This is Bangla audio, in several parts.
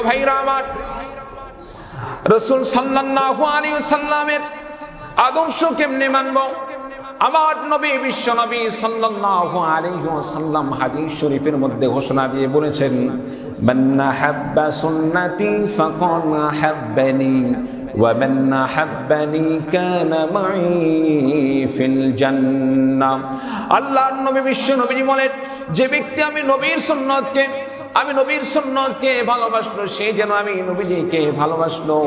ভাইরা আমার, রাসূল সাল্লাল্লাহু আলাইহি ওয়াসাল্লামের আদর্শ কেমনে মানব? আমার নবী বিশ্ব নবী সাল্লাল্লাহু আলাইহি ওয়াসাল্লাম হাদিস শরীফের মধ্যে ঘোষণা দিয়ে বলেছেন, মান আহাব্বা সুন্নতি ফাকাদ আহাব্বানি ওয়া মান আহাব্বানি কানা মাই ফিল জান্নাহ। আল্লাহর নবী বিশ্ব নবীজি বলেন, যে ব্যক্তি আমি নবীর সুন্নতকে ভালোবাসলো সে যেন আমি নবীজিকে ভালোবাসলো।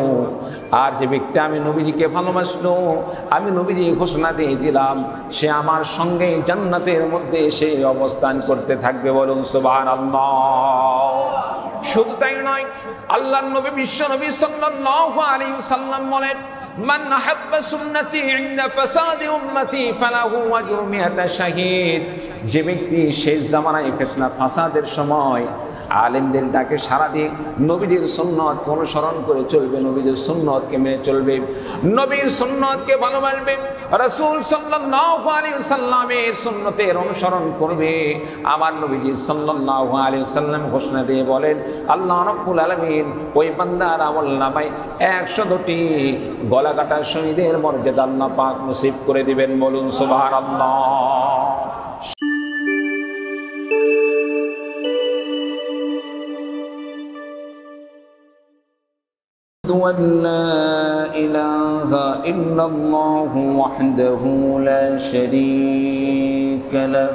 আর যে ব্যক্তি আমি নবীজিকে ভালোবাসলো, আমি নবীজি ঘোষণা দিয়ে দিলাম, সে আমার সঙ্গে জান্নাতের মধ্যে সে অবস্থান করতে থাকবে। বলুন সুবহানাল্লাহ। শুধু তাই নয়, আল্লাহর নবী বিশ্ব নবী সাল্লাল্লাহু আলাইহি ওয়াসাল্লাম বলেন, মান আহাব্বা সুন্নতি ইনদা ফাসাদি উম্মতি ফালাহু আজরু মিআতা শাহীদ। যে ব্যক্তি শেষ জামানায় ফিতনা ফাসাদের সময় আলেমদের ডাকে সাড়া দিয়ে নবীর সুন্নতকে অনুসরণ করে চলবে, নবীর সুন্নতকে মেনে চলবে, নবীর সুন্নতকে ভালোবাসবে, রাসূল সাল্লাল্লাহু আলাইহি ওয়াসাল্লামের সুন্নতের অনুসরণ করবে। আমার নবীজি সাল্লাল্লাহু আলাইহি ওয়াসাল্লাম ঘোষণা দিয়ে বলেন, আল্লাহ রাব্বুল আলামিন ওই বান্দার আমলনামায় 102টি গলা কাটা শহীদের মর্যাদা আল্লাহ পাক নসিব করে দিবেন। বলুন সুবহানাল্লাহ। وأن لا إله إلا الله وحده لا شريك له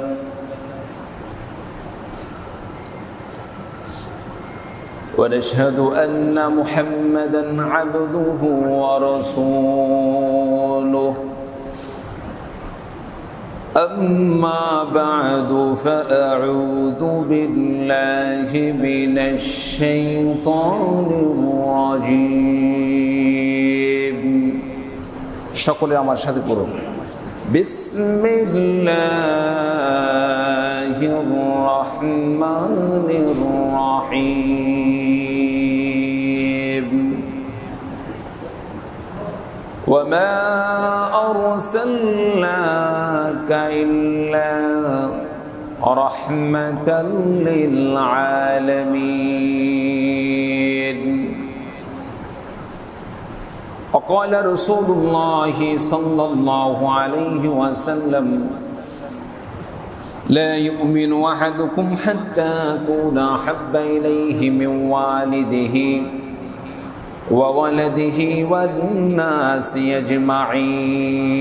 ونشهد أن محمدا عبده ورسوله أما بعد فأعوذ بالله من الشيطان الرجيم সকলে আমার সাথে পড়ুন, বিসমিল্লাহির রহমানির রহিম। وما أرسلناك إلا رحمة للعالمين. وقال رسول الله صلى الله عليه وسلم لا يؤمن أحدكم حتى أكون أحب إليه من والده وولده والناس أجمعين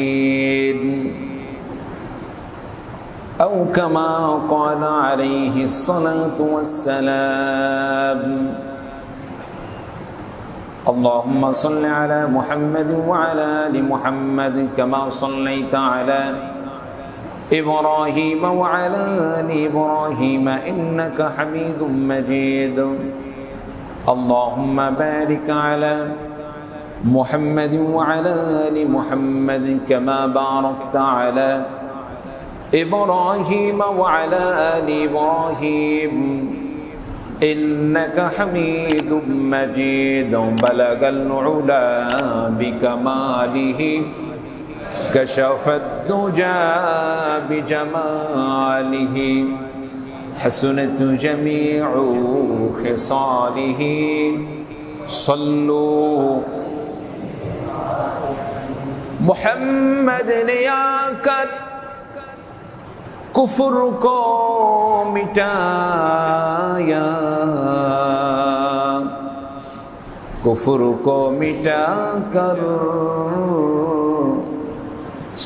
أو كما قال عليه الصلاة والسلام. اللهم صل على محمد وعلى آل محمد كما صليت على إبراهيم وعلى آل إبراهيم إنك حميد مجيد. اللهم بارك على محمد وعلى آل محمد كما باركت على إبراهيم وعلى آل إبراهيم إنك حميد مجيد. بلغ العلا بكماله كشف الدجى بجماله حسنت جميع خصاله صلوا محمد نے آ کر کفر کو مٹایا، کفر کو مٹا کر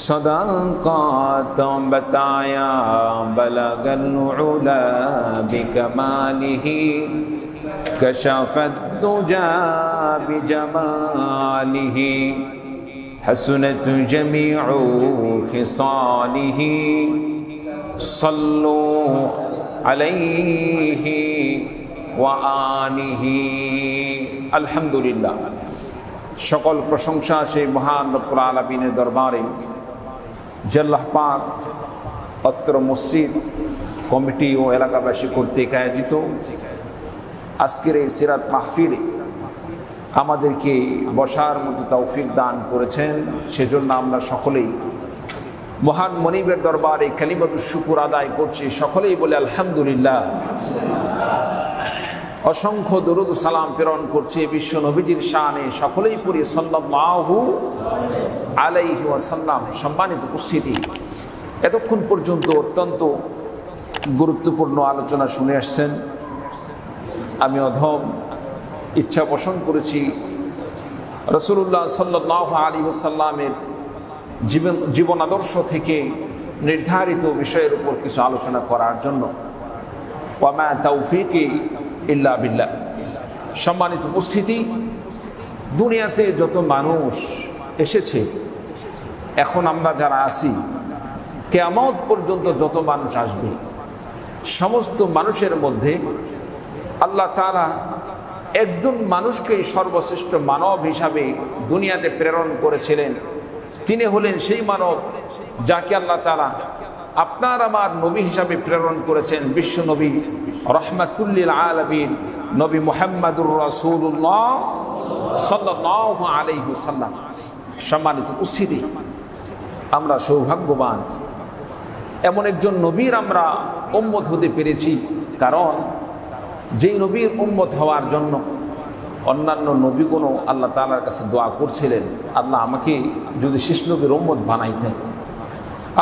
صداقت بتایا. بلغ العلا بکمالہ کشف الدجى بجمالہ حسنت جميع خصاله صلوا عليه وآله. আলহামদুলিল্লাহ, সকল প্রশংসা সেই মহান রব্বুল আলামিনের দরবারে। যে আল্লাহ পাক অত্র মসজিদ কমিটি ও এলাকাবাসী কর্তৃক আয়োজিত আজকের এই সিরাত মাহফিলে আমাদেরকে বসার মতো তৌফিক দান করেছেন, সেজন্য আমরা সকলেই মহান মনিবের দরবারে কালিমাতুশ শুকর আদায় করছি। সকলেই বলে আলহামদুলিল্লাহ। অসংখ্য দরুদ সালাম প্রেরণ করছি বিশ্ব নবীজির শানে, সকলেই পড়ি সাল্লাল্লাহু আলাইহি ওয়াসাল্লাম। সম্মানিত উপস্থিতি, এতক্ষণ পর্যন্ত অত্যন্ত গুরুত্বপূর্ণ আলোচনা শুনে আসছেন। আমি অধম ইচ্ছা পোষণ করেছি রাসূলুল্লাহ সাল্লাল্লাহু আলাইহি ওয়াসাল্লামের জীবন আদর্শ থেকে নির্ধারিত বিষয়ের উপর কিছু আলোচনা করার জন্য। ওয়া মা তাওফীকি ইল্লা বিল্লাহ। সম্মানিত উপস্থিতি, দুনিয়াতে যত মানুষ এসেছে, এখন আমরা যারা আছি, কিয়ামত পর্যন্ত যত মানুষ আসবে, সমস্ত মানুষের মধ্যে আল্লাহ তাআলা একজন মানুষকেই সর্বশ্রেষ্ঠ মানব হিসাবে দুনিয়াতে প্রেরণ করেছিলেন। তিনি হলেন সেই মানব যাকে আল্লাহ তাআলা আপনার আমার নবী হিসাবে প্রেরণ করেছেন, বিশ্ব নবী রাহমাতুল লিল আলামিন নবী মুহাম্মদুর রাসূলুল্লাহ সাল্লাল্লাহু আলাইহি ওয়াসাল্লাম। সম্মানিত উপস্থিতি, আমরা সৌভাগ্যবান এমন একজন নবীর আমরা উম্মত হতে পেরেছি। কারণ যেই নবীর উম্মত হওয়ার জন্য অন্যান্য নবীগণও আল্লাহ তাআলার কাছে দোয়া করছিলেন, আল্লাহ আমাকে যদি শেষ নবীর উম্মত বানাইতেন।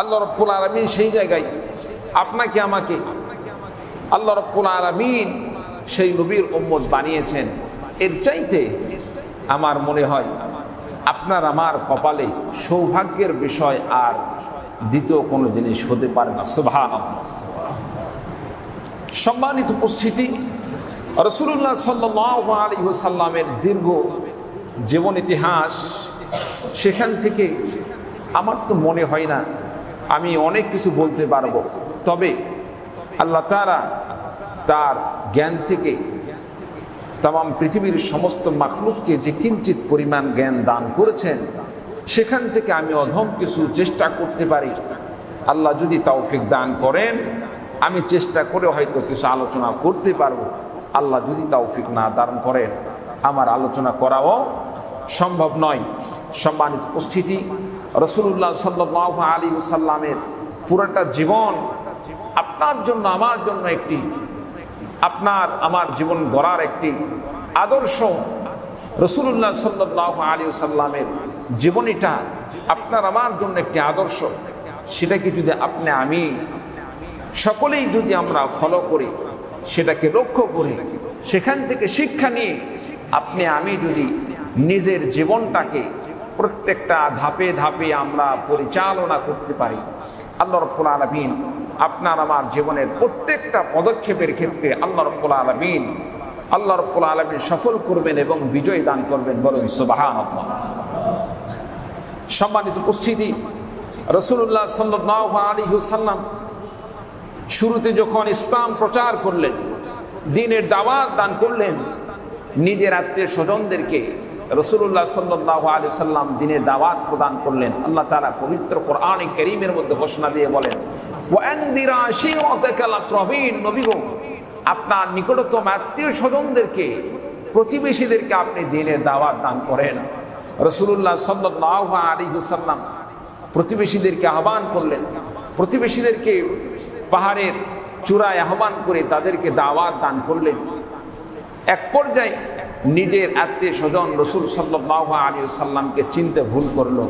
আল্লাহ রাব্বুল আলামিন সেই জায়গায় আপনাকে আমাকে আল্লাহ রাব্বুল আলামিন সেই নবীর উম্মত বানিয়েছেন। এর চাইতে আমার মনে হয় আপনার আমার কপালে সৌভাগ্যের বিষয় আর দ্বিতীয় কোনো জিনিস হতে পারে না। সুবহানাল্লাহ। সম্মানিত উপস্থিতি, রাসূলুল্লাহ সাল্লাল্লাহু আলাইহি ওয়াসাল্লামের দীর্ঘ জীবন ইতিহাস, সেখান থেকে আমার তো মনে হয় না আমি অনেক কিছু বলতে পারবো। তবে আল্লাহ তাআলা তার জ্ঞান থেকে তামাম পৃথিবীর সমস্ত মাখলুককে যে কিঞ্চিত পরিমাণ জ্ঞান দান করেছেন, সেখান থেকে আমি অধম কিছু চেষ্টা করতে পারি। আল্লাহ যদি তৌফিক দান করেন, আমি চেষ্টা করে হয়তো কিছু আলোচনা করতে পারবো। আল্লাহ যদি তৌফিক না দান করেন, আমার আলোচনা করাও সম্ভব নয়। সম্মানিত উপস্থিতি, রাসূলুল্লাহ সাল্লাল্লাহু আলাইহি ওয়াসাল্লামের পুরোটা জীবন আপনার জন্য আমার জন্য একটি, আপনার আমার জীবন গড়ার একটি আদর্শ। রাসূলুল্লাহ সাল্লাল্লাহু আলাইহি ওয়াসাল্লামের জীবনীটা আপনার আমার জন্য একটি আদর্শ। সেটাকে যদি আপনি আমি সকলেই যদি আমরা ফলো করি, সেটাকে লক্ষ্য করি, সেখান থেকে শিক্ষা নিয়ে আপনি আমি যদি নিজের জীবনটাকে প্রত্যেকটা ধাপে ধাপে আমরা পরিচালনা করতে পারি, আল্লাহ রাব্বুল আলামিন আপনার আমার জীবনের প্রত্যেকটা পদক্ষেপের ক্ষেত্রে আল্লাহ রাব্বুল আলামিন সফল করবেন এবং বিজয় দান করবেন। বলুন সুবহানাল্লাহ। সম্মানিত উপস্থিতি, রাসূলুল্লাহ সাল্লাল্লাহু আলাইহি ওয়াসাল্লাম শুরুতে যখন ইসলাম প্রচার করলেন, দ্বীনের দাওয়াত দান করলেন, নিজের আত্মীয় স্বজনদেরকে রাসূলুল্লাহ সাল্লাল্লাহু আলাইহি ওয়াসাল্লাম দ্বীনের দাওয়াত প্রদান করলেন। আল্লাহ তাআলা পবিত্র কোরআনে কারীমের মধ্যে ঘোষণা দিয়ে বলেন, ওয়া আনদির আশীরাতাকাল আকরাবিন। নবী গো, আপনার নিকটতম আত্মীয় স্বজনদেরকে, প্রতিবেশীদেরকে আপনি দ্বীনের দাওয়াত দান করেন। রাসূলুল্লাহ সাল্লাল্লাহু আলাইহি ওয়াসাল্লাম প্রতিবেশীদেরকে আহ্বান করলেন, প্রতিবেশীদেরকে পাহাড়ের চূড়ায় আহ্বান করে তাদেরকে দাওয়াত দান করলেন। এক পর্যায়ে নিজের আত্মীয় স্বজন রাসূল সাল্লাল্লাহু আলাইহি ওয়াসাল্লামকে চিনতে ভুল করলো।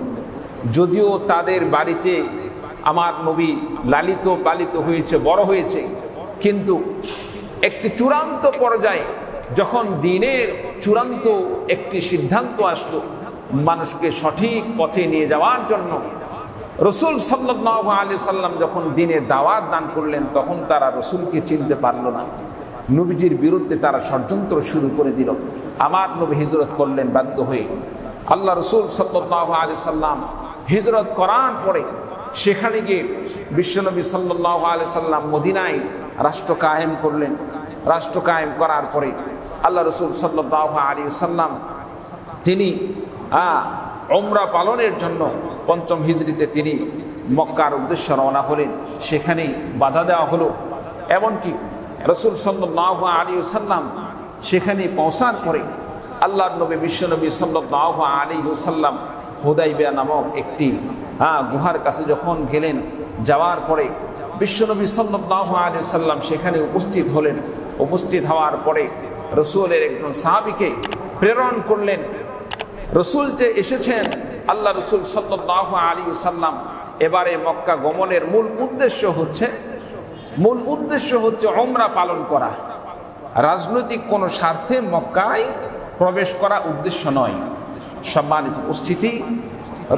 যদিও তাদের বাড়িতে আমার নবী লালিত পালিত হয়েছে, বড় হয়েছে, কিন্তু একটি চূড়ান্ত পর্যায়ে যখন দ্বীনের চূড়ান্ত একটি সিদ্ধান্ত আসলো মানুষকে সঠিক পথে নিয়ে যাওয়ার জন্য, রাসূল সাল্লাল্লাহু আলাইহি ওয়াসাল্লাম যখন দ্বীনের দাওয়াত দান করলেন, তখন তারা রাসূলকে চিনতে পারল না। নবীজির বিরুদ্ধে তারা ষড়যন্ত্র শুরু করে দিল। আমার নবী হিজরত করলেন বাধ্য হয়ে। আল্লাহ রাসূল সাল্লাল্লাহু আলাইহি ওয়াসাল্লাম হিজরত করার পরে সেখানে গিয়ে বিশ্বনবী সাল্লাল্লাহু আলাইহি ওয়াসাল্লাম মদিনায় রাষ্ট্র কায়েম করলেন। রাষ্ট্র কায়েম করার পরে আল্লাহ রাসূল সাল্লাল্লাহু আলাইহি ওয়াসাল্লাম তিনি উমরা পালনের জন্য পঞ্চম হিজরিতে তিনি মক্কার উদ্দেশ্যে রওনা হলেন। সেখানেই বাধা দেওয়া হলো। এমনকি রাসূল সাল্লাল্লাহু আলাইহি ওয়াসাল্লাম সেখানে পৌঁছার পরে আল্লাহর নবী বিশ্বনবী সাল্লাল্লাহু আলাইহি ওয়াসাল্লাম হুদাইবিয়া নামক একটি গুহার কাছে যখন গেলেন, যাওয়ার পরে বিশ্বনবী সাল্লাল্লাহু আলাইহি ওয়াসাল্লাম সেখানে উপস্থিত হলেন। উপস্থিত হওয়ার পরে রসুলের একজন সাহাবীকে প্রেরণ করলেন। রসুল যে এসেছেন, আল্লাহ রসুল সাল্লাল্লাহু আলাইহি ওয়াসাল্লাম এবারে মক্কা গমনের মূল উদ্দেশ্য হচ্ছে উমরা পালন করা। রাজনৈতিক কোনো স্বার্থে মক্কায় প্রবেশ করা উদ্দেশ্য নয়। সম্মানিত উপস্থিতি,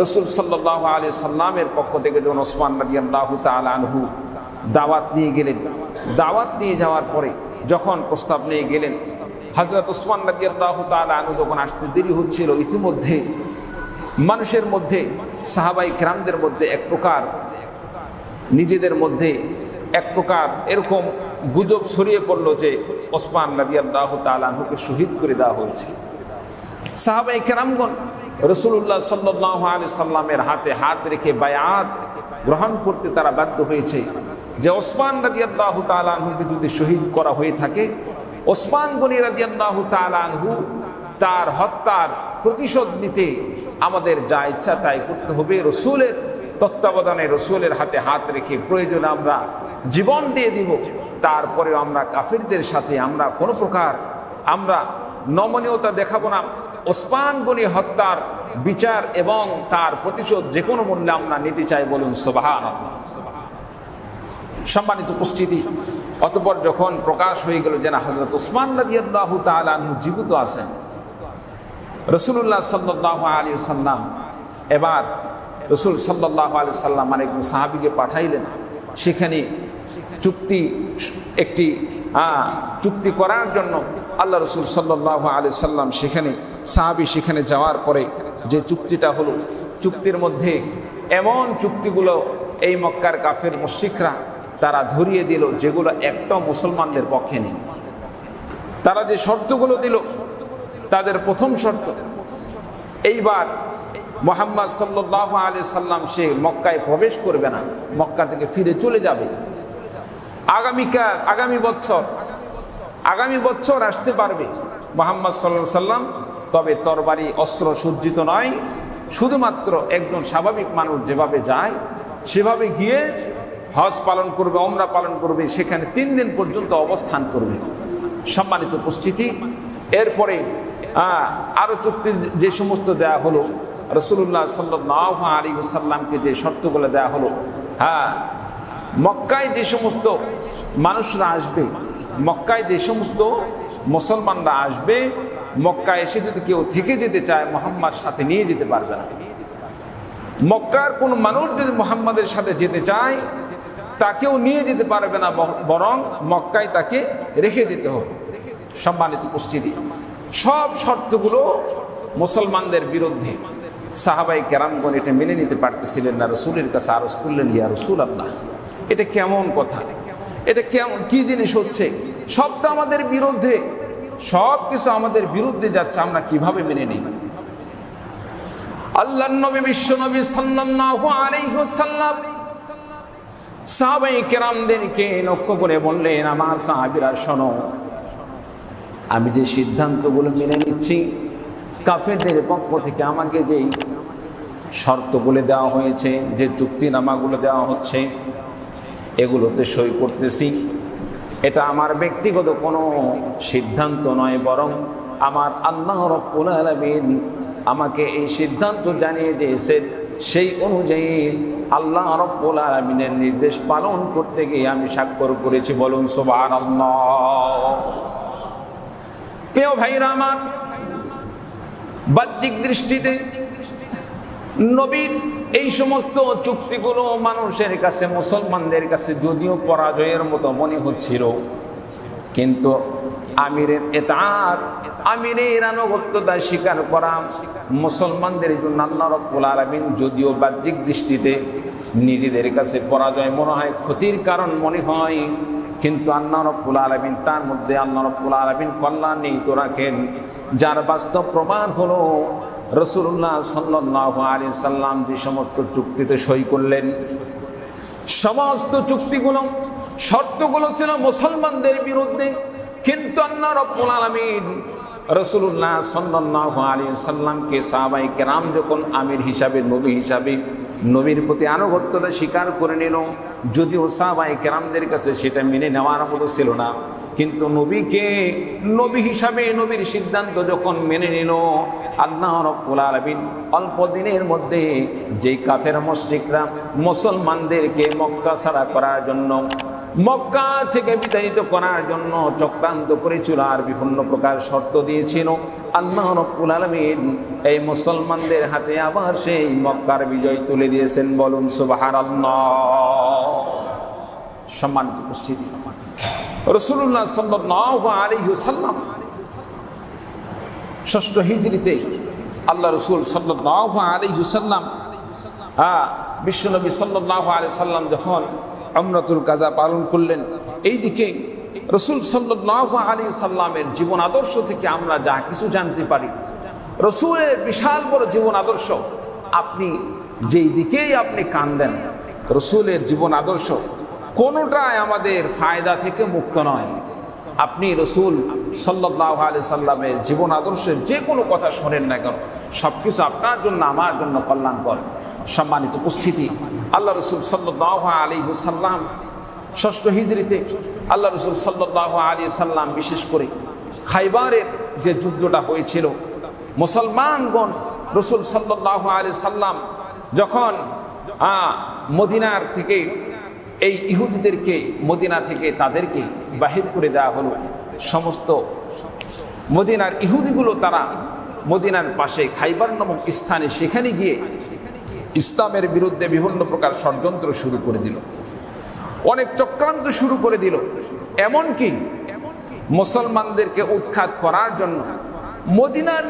রসুল সাল্লাল্লাহু আলাইহি ওয়াসাল্লামের পক্ষ থেকে যখন ওসমান রাদিয়াল্লাহু তাআলা আনহু দাওয়াত নিয়ে গেলেন, দাওয়াত নিয়ে যাওয়ার পরে যখন প্রস্তাব নিয়ে গেলেন, হযরত ওসমান রাদিয়াল্লাহু তাআলা আনহু যখন আসতে দেরি হচ্ছিল, ইতিমধ্যে মানুষের মধ্যে, সাহাবায়ে কেরামদের মধ্যে এক প্রকার নিজেদের মধ্যে এক প্রকার এরকম গুজব ছড়িয়ে পড়লো যে ওসমান রাদিয়াল্লাহু তাআলা আনহুকে শহীদ করে দেওয়া হয়েছে। সাহাবায়ে কেরামগণ রাসূলুল্লাহ সাল্লাল্লাহু আলাইহি সাল্লামের হাতে হাত রেখে বায়াত গ্রহণ করতে তারা বাধ্য হয়েছে যে ওসমান রাদিয়াল্লাহু তাআলা আনহুকে যদি শহীদ করা হয়ে থাকে, ওসমান গনি রাদিয়াল্লাহু তাআলা আনহু তার হত্যার প্রতিশোধ নিতে আমাদের যা ইচ্ছা তাই করতে হবে। রসুলের তত্ত্বাবধানে, রসুলের হাতে হাত রেখে প্রয়োজনে আমরা জীবন দিয়ে দিব, তারপরেও আমরা কাফিরদের সাথে আমরা কোনো প্রকার আমরা নমনীয়তা দেখাবো না। ওসমান গনি হত্যার বিচার এবং তার প্রতিশোধ যে কোনো মূল্যে আমরা নিতে চাই, বলুন সুবহানাল্লাহ। সম্মানিত উপস্থিতি, অতঃপর যখন প্রকাশ হয়ে গেল যে না, হযরত ওসমান রাদিয়াল্লাহু তাআলা আনহু জীবিত আছেন, রাসূলুল্লাহ সাল্লাল্লাহু আলাইহি ওয়াসাল্লাম এবার রাসূল সাল্লাল্লাহু আলাইহি ওয়াসাল্লাম একজন সাহাবীকে পাঠাইলেন। সেখানে চুক্তি করার জন্য আল্লাহ রাসূল সাল্লাল্লাহু আলাইহি ওয়াসাল্লাম সেখানে যাওয়ার পরে যে চুক্তিটা হলো, চুক্তির মধ্যে এমন চুক্তিগুলো এই মক্কার কাফের মুশরিকরা তারা ধরিয়ে দিল যেগুলো একটা মুসলমানদের পক্ষে নেই। তারা যে শর্তগুলো দিল, তাদের প্রথম শর্ত, এইবার মুহাম্মদ সাল্লাল্লাহু আলাইহি সাল্লাম সে মক্কায় প্রবেশ করবে না, মক্কা থেকে ফিরে চলে যাবে। আগামী বছর আসতে পারবে মুহাম্মদ সাল্লাল্লাহু আলাইহি সাল্লাম, তবে তরবারি অস্ত্র সজ্জিত নয়, শুধুমাত্র একজন স্বাভাবিক মানুষ যেভাবে যায় সেভাবে গিয়ে হজ পালন করবে, উমরা পালন করবে, সেখানে 3 দিন পর্যন্ত অবস্থান করবে। সম্মানিত উপস্থিতি, এরপরে আরো চুক্তি যে সমস্ত দেয়া হলো, রাসূলুল্লাহ সাল্লাল্লাহু আলাইহি ওয়াসাল্লামকে যে শর্তগুলো দেয়া হলো, মক্কায় যে সমস্ত মানুষরা আসবে, মক্কায় যে সমস্ত মুসলমানরা আসবে, মক্কায় এসে যদি কেউ থেকে যেতে চায় মুহাম্মদ সাথে নিয়ে যেতে পারবে না। মক্কার কোন মানুষ যদি মুহাম্মাদের সাথে যেতে চায় তাকেও নিয়ে যেতে পারবে না, বরং মক্কায় তাকে রেখে যেতে হবে। সম্মানিত উপস্থিতি, সব শর্তগুলো মুসলমানদের বিরুদ্ধে। সাহাবায়ে কেরামগণ এটা মেনে নিতে পারতেছিলেন না, রাসূলের কাছে আরজ করলেন, ইয়া রাসূলুল্লাহ, এটা কেমন কথা, এটা কেমন কি জিনিস হচ্ছে, সব তো আমাদের বিরুদ্ধে, সব কিছু আমাদের বিরুদ্ধে যাচ্ছে, আমরা কিভাবে মেনে নেই? আল্লাহর নবী বিশ্ব নবী সাল্লাল্লাহু আলাইহি ওয়াসাল্লাম সাহাবায়ে কেরামদেরকে লক্ষ্য করে বললেন, আমার সাহাবীরা শোনো, আমি যে সিদ্ধান্তগুলো মেনে নিচ্ছি, কাফেরদের পক্ষ থেকে আমাকে যেই শর্তগুলো দেওয়া হয়েছে, যে চুক্তিনামাগুলো দেওয়া হচ্ছে, এগুলোতে সই করতেছি, এটা আমার ব্যক্তিগত কোনো সিদ্ধান্ত নয়, বরং আমার আল্লাহ রাব্বুল আলামিন আমাকে এই সিদ্ধান্ত জানিয়ে দিয়েছেন। সেই অনুযায়ী আল্লাহ রাব্বুল আলামিনের নির্দেশ পালন করতে গিয়ে আমি স্বাক্ষর করেছি, বলুন সুবহানাল্লাহ। প্রিয় ভাইরা আমার, বাহ্যিক দৃষ্টিতে নবীর এই সমস্ত চুক্তিগুলো মানুষের কাছে, মুসলমানদের কাছে যদিও পরাজয়ের মতো মনে হচ্ছিল, কিন্তু আমিরের ইতাআত, আমিরের আনুগত্যতা স্বীকার করা মুসলমানদের জন্য আল্লাহ রাব্বুল আলামিন যদিও বাহ্যিক দৃষ্টিতে নিজেদের কাছে পরাজয় মনে হয়, ক্ষতির কারণ মনে হয়, কিন্তু আল্লাহ রাব্বুল আলামিন তার মধ্যে আল্লাহ রাব্বুল আলামিন কল্যাণ নিহিত রাখেন, যার বাস্তব প্রমাণ হলো রাসূলুল্লাহ সাল্লাল্লাহু আলাইহি সাল্লাম যে সমস্ত চুক্তিতে সই করলেন, সমস্ত চুক্তিগুলো, শর্তগুলো ছিল মুসলমানদের বিরুদ্ধে, কিন্তু আল্লাহ রাব্বুল আলামিন রাসূলুল্লাহ সাল্লাল্লাহু আলাইহি সাল্লামকে সাহাবায়ে কেরাম যখন আমির হিসাবে, নবী হিসাবে নবীর প্রতি আনুগত্যতা স্বীকার করে নিল, যদিও সাহাবায়ে কেরামদের কাছে সেটা মেনে নেওয়ার মতো ছিল না, কিন্তু নবীকে নবী হিসাবে নবীর সিদ্ধান্ত যখন মেনে নিল, আল্লাহ রাব্বুল আলামিন অল্প দিনের মধ্যে যেই কাফের মুশরিকরা মুসলমানদেরকে মক্কা ছাড়া করার জন্য, মক্কা থেকে বিতাড়িত করার জন্য চক্রান্ত করেছিল আর বিভিন্ন প্রকার শর্ত দিয়েছিল, আল্লাহ রাব্বুল আলামিন এই মুসলমানদের হাতে আবার সেই মক্কার বিজয় তুলে দিয়েছেন। বলুন সুবহানাল্লাহ। সম্মানিত উপস্থিতি, রাসূলুল্লাহ সাল্লাল্লাহু আলাইহি ওয়াসাল্লাম ষষ্ঠ হিজরিতে আল্লাহ রাসূল সাল্লাল্লাহু আলাইহি ওয়াসাল্লাম বিশ্বনবী সাল্লাল্লাহু আলাইহি ওয়াসাল্লাম যখন উমরাতুল কাজা পালন করলেন, এইদিকে রাসূল সাল্লাল্লাহু আলাইহি ওয়াসাল্লামের জীবন আদর্শ থেকে আমরা যা কিছু জানতে পারি, রাসূলের বিশাল বড় জীবন আদর্শ, আপনি যেই দিকেই আপনি কান দেন, রাসূলের জীবন আদর্শ কোনোটাই আমাদের ফায়দা থেকে মুক্ত নয়। আপনি রাসূল সাল্লাল্লাহু আলাইহি সাল্লামের জীবন আদর্শের যে কোনো কথা শোনেন না কেন, সব কিছু আপনার জন্য আমার জন্য কল্যাণকর। সম্মানিত উপস্থিতি, আল্লাহ রাসূল সাল্লাল্লাহু আলাইহি ওয়াসাল্লাম ষষ্ঠ হিজরিতে আল্লাহ রাসূল সাল্লাল্লাহু আলাইহি সাল্লাম বিশেষ করে খাইবারের যে যুদ্ধটা হয়েছিল, মুসলমানগণ রাসূল সাল্লাল্লাহু আলাইহি সাল্লাম যখন মদিনার থেকে এই ইহুদিদেরকে মদিনা থেকে তাদেরকে বাহির করে দেওয়া হলো, সমস্ত মদিনার ইহুদিগুলো তারা মদিনার পাশে খাইবার নামক স্থানে সেখানে গিয়ে ইসলামের বিরুদ্ধে বিভিন্ন প্রকার ষড়যন্ত্র শুরু করে দিল, অনেক চক্রান্ত শুরু করে দিল। এমনকি মুসলমানদেরকে উৎখাত করার জন্য মদিনার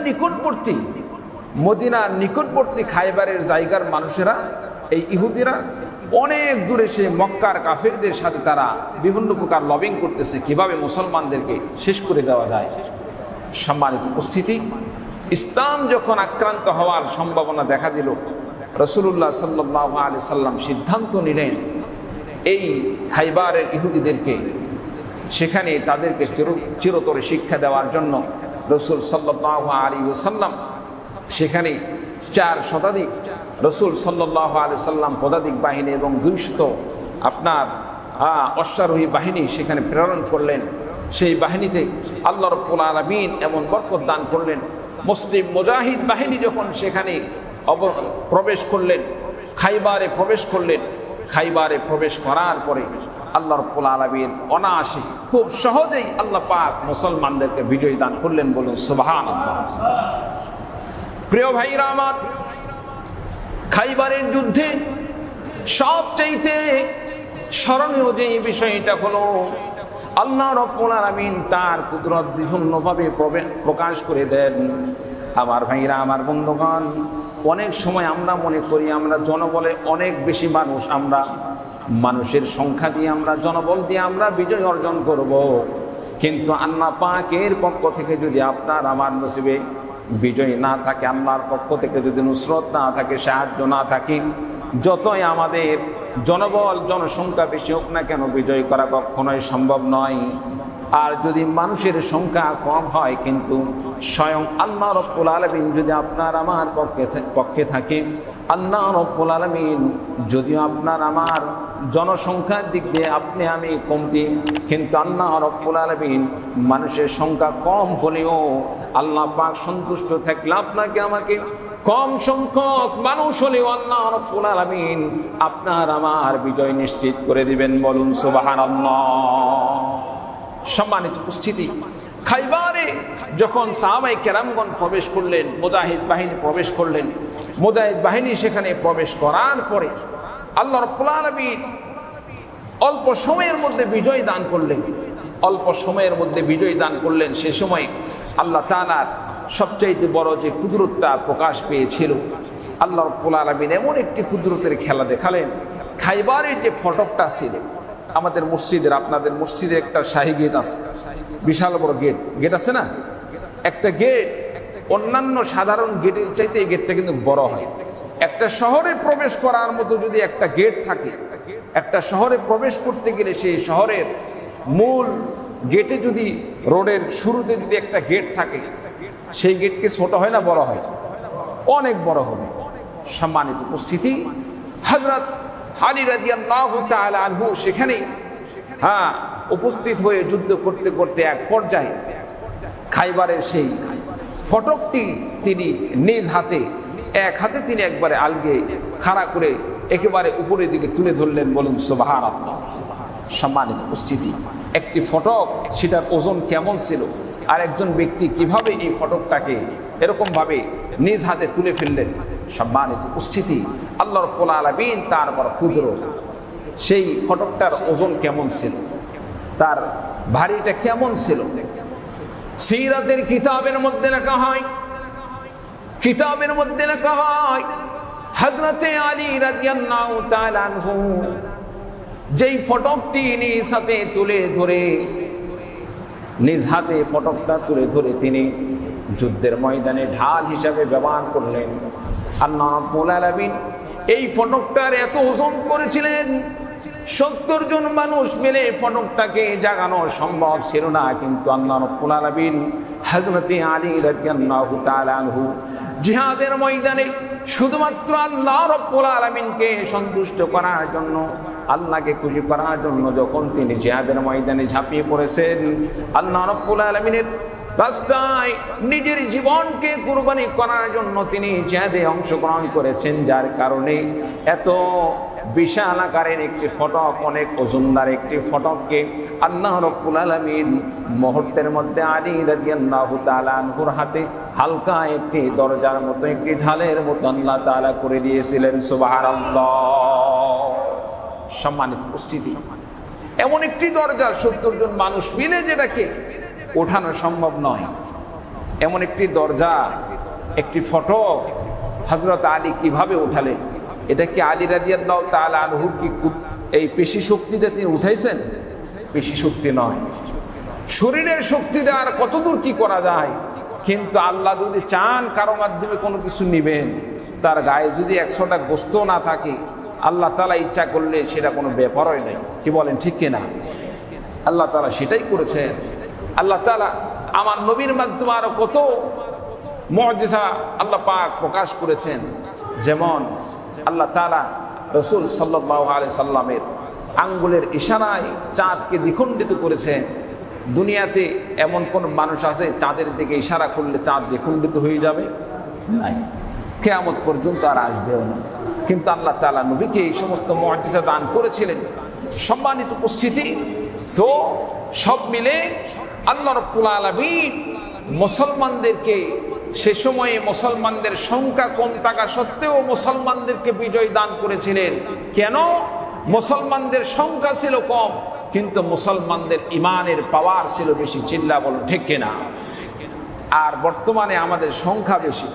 নিকটবর্তী খাইবারের জায়গার মানুষেরা, এই ইহুদিরা অনেক দূরে সে মক্কার কাফেরদের সাথে তারা বিভিন্ন প্রকার লবিং করতেছে কিভাবে মুসলমানদেরকে শেষ করে দেওয়া যায়। সম্মানিত উপস্থিতি, ইসলাম যখন আক্রান্ত হওয়ার সম্ভাবনা দেখা দিল, রাসূলুল্লাহ সাল্লাল্লাহু আলাইহি সাল্লাম সিদ্ধান্ত নিলেন এই খাইবারের ইহুদিদেরকে সেখানে তাদেরকে চিরতরে শিক্ষা দেওয়ার জন্য রাসূল সাল্লাল্লাহু আলাইহি ওয়াসাল্লাম সেখানে 4 শতাধিক রাসূল সাল্লাল্লাহু আলাইহি সাল্লাম পদাতিক বাহিনী এবং 200 আপনার অশ্বারোহী বাহিনী সেখানে প্রেরণ করলেন। সেই বাহিনীতে আল্লাহ রাব্বুল আলামিন এমন বরকত দান করলেন, মুসলিম মুজাহিদ বাহিনী যখন সেখানে প্রবেশ করলেন, খাইবারে প্রবেশ করার পরে আল্লাহ রাব্বুল আলামিন অনায়াসে খুব সহজেই আল্লাহ পাক মুসলমানদেরকে বিজয় দান করলেন। বলুন সুবহানাল্লাহ। প্রিয় ভাইরা আমার, খাইবারের যুদ্ধে সবচাইতে স্মরণীয় যে বিষয়টা হলো, আল্লাহ রাব্বুল আলামিন তার কুদরত বিভিন্নভাবে প্রকাশ করে দেন। আমার ভাইরা, আমার বন্ধুগণ, অনেক সময় আমরা মনে করি আমরা জনবলে অনেক বেশি মানুষ, আমরা মানুষের সংখ্যা দিয়ে, আমরা জনবল দিয়ে আমরা বিজয় অর্জন করব, কিন্তু আল্লাহ পাকের পক্ষ থেকে যদি আপনার আমার নসিবে বিজয় না থাকে, আল্লাহর পক্ষ থেকে যদি নুসরত না থাকে, সাহায্য না থাকে, যতই আমাদের জনবল জনসংখ্যা বেশি হোক না কেন, বিজয় করা কখনোই সম্ভব নয়। আর যদি মানুষের সংখ্যা কম হয় কিন্তু স্বয়ং আল্লাহ রাব্বুল আলামিন যদি আপনার আমার পক্ষে থাকে, আল্লাহ রাব্বুল আলামিন যদিও আপনার আমার জনসংখ্যার দিক দিয়ে আপনি আমি কমতি, কিন্তু আল্লাহ রাব্বুল আলামিন মানুষের সংখ্যা কম হলেও আল্লাহ পাক সন্তুষ্ট থাকলে আপনাকে আমাকে কম সংখ্যক মানুষ হলেও আল্লাহ রাব্বুল আলামিন আপনার আমার বিজয় নিশ্চিত করে দিবেন। বলুন সুবহানাল্লাহ। সম্মানিত উপস্থিতি, খাইবারে যখন সাহাবায়ে কেরামগণ প্রবেশ করলেন, মুজাহিদ বাহিনী প্রবেশ করলেন, মুজাহিদ বাহিনী সেখানে প্রবেশ করার পরে আল্লাহ রাব্বুল আলামিন অল্প সময়ের মধ্যে বিজয় দান করলেন। সে সময় আল্লাহ তাআলার সবচাইতে বড় যে কুদরতটা প্রকাশ পেয়েছিল, আল্লাহ রাব্বুল আলামিন এমন একটি কুদরতের খেলা দেখালেন। খাইবারের যে ফটকটা ছিল, আমাদের মসজিদের, আপনাদের মসজিদের একটা শাহী গেট আছে, বিশাল বড় গেট আছে না, একটা গেট অন্যান্য সাধারণ গেটের চাইতে এই গেটটা কিন্তু বড় হয়। একটা শহরে প্রবেশ করার মতো যদি একটা গেট থাকে, একটা শহরে প্রবেশ করতে গেলে সেই শহরের মূল গেটে যদি রোডের শুরুতে যদি একটা গেট থাকে, সেই গেটকে ছোট হয় না বড় হয়? অনেক বড় হবে। সম্মানিত উপস্থিতি, হযরত আলী রাদিয়াল্লাহু তাআলা আনহু সেখানে উপস্থিত হয়ে যুদ্ধ করতে করতে এক পর্যায়ে খাইবারের সেই ফটকটি তিনি নিজ হাতে এক হাতে তিনি একবারে আলগে খাড়া করে একেবারে উপরের দিকে তুলে ধরলেন। বলুন সুবহানাল্লাহ। সম্মানিত উপস্থিতি, একটি ফটক, সেটার ওজন কেমন ছিল, আর একজন ব্যক্তি কিভাবে এই ফটকটাকে এরকম ভাবে নিজ হাতে তুলে ফেললেন। সম্মানিত উপস্থিতি, আল্লাহ রাব্বুল আলামিন তার বড় কুদরত। সেই ফটকটার ওজন কেমন ছিল, তার ভারীটা কেমন ছিল, সিরাতের কিতাবের মধ্যে লেখা হয়, হযরতে আলী রাদিয়াল্লাহু তাআলা আনহু যেই ফটকটি নিজ হাতে তুলে ধরে, নিজ হাতে ফটকটা তুলে ধরে তিনি যুদ্ধের ময়দানে ঢাল হিসাবে ব্যবহার করলেন। আল্লাহ রাব্বুল আলামিন এই ফটকটার এত ওজন করেছিলেন, 70 জন মানুষ মিলে ফটকটাকে জাগানো সম্ভব ছিল না। কিন্তু আল্লাহ রাব্বুল আলামিন হযরতে আলী রাদিয়াল্লাহু তাআলা আনহু জিহাদের ময়দানে শুধুমাত্র আল্লাহ রাব্বুল আলামিনকে সন্তুষ্ট করার জন্য, আল্লাহকে খুশি করার জন্য যখন তিনি জিহাদের ময়দানে ঝাঁপিয়ে পড়েছেন, আল্লাহ রাব্বুল আলামিনের রাস্তায় নিজের জীবনকে কুরবানি করার জন্য তিনি জিহাদে অংশগ্রহণ করেছেন, যার কারণে এত বিশাল আকারের একটি ফটক, অনেক ওজনদার একটি ফটককে আল্লাহ রাব্বুল আলামিন মুহূর্তের মধ্যে আলী রাদিয়াল্লাহু তাআলা আনহুর হাতে হালকা একটি দরজার মতো, একটি ঢালের মতো আল্লাহ তাআলা করে দিয়েছিলেন। সুবহানাল্লাহ। সম্মানিত উপস্থিতি, এমন একটি দরজা 70 জন মানুষ মিলে যেটাকে ওঠানো সম্ভব নয়, এমন একটি দরজা, একটি ফটক হযরত আলী কিভাবে উঠালেন? এটা কি আলী রাদিয়াল্লাহু তাআলা আনহু কি এই পেশি শক্তিতে তিনি উঠাইছেন? পেশি শক্তি নয়, শরীরের শক্তি দ্বারা কতদূর কি করা যায়। কিন্তু আল্লাহ যদি চান কারো মাধ্যমে কোনো কিছু নিবেন, তার গায়ে যদি 100টা গোস্ত না থাকে, আল্লাহ তাআলা ইচ্ছা করলে সেটা কোনো ব্যাপারই নাই। কি বলেন, ঠিক কিনা? আল্লাহ তাআলা সেটাই করেছেন। আল্লাহ তাআলা আমার নবীর মাধ্যমে আরো কত মুআজিজা আল্লাহ পাক প্রকাশ করেছেন। যেমন আল্লাহ তাআলা রাসূল সাল্লাল্লাহু আলাইহি সাল্লামের আঙ্গুলের ইশারায় চাঁদকে দ্বিখণ্ডিত করেছেন। দুনিয়াতে এমন কোন মানুষ আছে চাঁদের দিকে ইশারা করলে চাঁদ দ্বিখণ্ডিত হয়ে যাবে? নাই, কিয়ামত পর্যন্ত আর আসবেও না। কিন্তু আল্লাহ তাআলা নবীকে এই সমস্ত মুআজিজা দান করেছিলেন। সম্মানিত উপস্থিতি, তো সব মিলে আল্লাহ রাব্বুল আলামিন মুসলমানদেরকে, সে সময়ে মুসলমানদের সংখ্যা কম থাকা সত্ত্বেও মুসলমানদেরকে বিজয় দান করেছিলেন। কেন? মুসলমানদের সংখ্যা ছিল কম, কিন্তু মুসলমানদের ইমানের পাওয়ার ছিল বেশি। চিল্লা বলো ঠিক কিনা? আর বর্তমানে আমাদের সংখ্যা বেশি,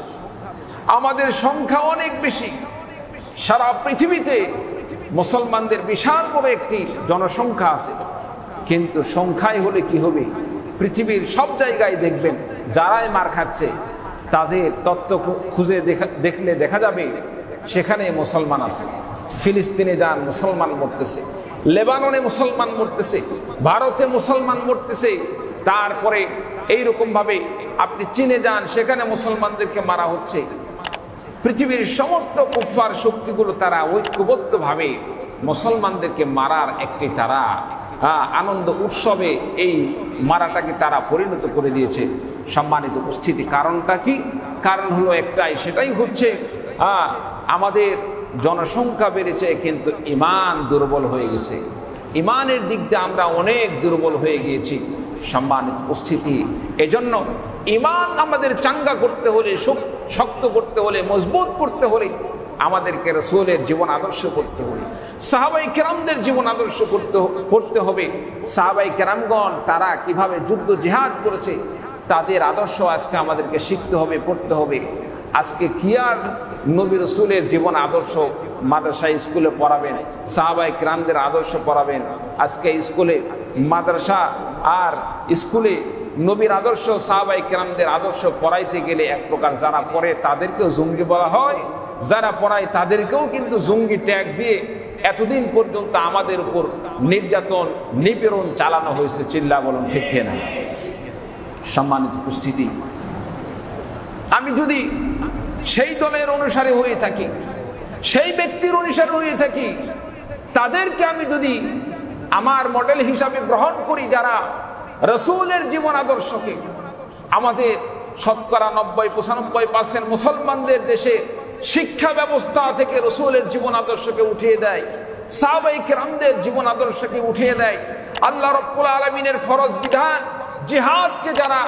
আমাদের সংখ্যা অনেক বেশি। সারা পৃথিবীতে মুসলমানদের বিশাল বড় একটি জনসংখ্যা আছে, কিন্তু সংখ্যায় হলে কি হবে? পৃথিবীর সব জায়গায় দেখবেন যারাই মার খাচ্ছে, তাদের তত্ত্ব খুঁজে দেখলে দেখা যাবে সেখানে মুসলমান আছে। ফিলিস্তিনে যান, মুসলমান মরতেছে, লেবাননে মুসলমান মরতেছে, ভারতে মুসলমান মরতেছে, তারপরে এইরকম ভাবে আপনি চীনে যান, সেখানে মুসলমানদেরকে মারা হচ্ছে। পৃথিবীর সমস্ত কুফফার শক্তিগুলো তারা ঐক্যবদ্ধভাবে মুসলমানদেরকে মারার একটি তারা আনন্দ উৎসবে এই মারাটাকে তারা পরিণত করে দিয়েছে। সম্মানিত উপস্থিতি, কারণটা কি? কারণ হলো একটাই, সেটাই হচ্ছে আমাদের জনসংখ্যা বেড়েছে কিন্তু ঈমান দুর্বল হয়ে গেছে। ঈমানের দিক দিয়ে আমরা অনেক দুর্বল হয়ে গিয়েছি। সম্মানিত উপস্থিতি, এজন্য ঈমান আমাদের চাঙ্গা করতে হলে, শক্ত করতে হলে, মজবুত করতে হলে আমাদেরকে রাসূলের জীবন আদর্শ করতে হবে, সাহাবায়ে কেরামদের জীবন আদর্শ করতে হবে। সাহাবায়ে কেরামগণ তারা কিভাবে যুদ্ধ জিহাদ করেছে তাদের আদর্শ আজকে আমাদেরকে শিখতে হবে, পড়তে হবে। আজকে কি আর নবী রাসূলের জীবন আদর্শ মাদ্রাসা স্কুলে পড়াবেন, সাহাবায়ে কেরামদের আদর্শ পড়াবেন? আজকে স্কুলে, মাদ্রাসা আর স্কুলে নবীর আদর্শ, সাহাবায়ে কেরামদের আদর্শ পড়াইতে গেলে এক প্রকার যারা পড়ে তাদেরকেও জঙ্গি বলা হয়, যারা পড়ায় তাদেরকেও কিন্তু জঙ্গি ট্যাগ দিয়ে এতদিন পর্যন্ত আমাদের উপর নির্যাতন, নিপীড়ন চালানো হয়েছে। চিল্লা বলুন ঠিক কিনা? সম্মানিত উপস্থিতি, আমি যদি সেই দলের অনুসারী হয়ে থাকি, সেই ব্যক্তির অনুসারী হয়ে থাকি, তাদেরকে আমি যদি আমার মডেল হিসাবে গ্রহণ করি, যারা রাসূলের জীবন আদর্শকে, আমাদের শতকরা 90-95% মুসলমানদের দেশে শিক্ষা ব্যবস্থা থেকে রাসূলের জীবন আদর্শকে উঠিয়ে দেয়, সাহাবায়ে কেরামদের জীবন আদর্শকে উঠিয়ে দেয়। আল্লাহ রাব্বুল আলামিনের ফরজ বিধান জিহাদকে যারা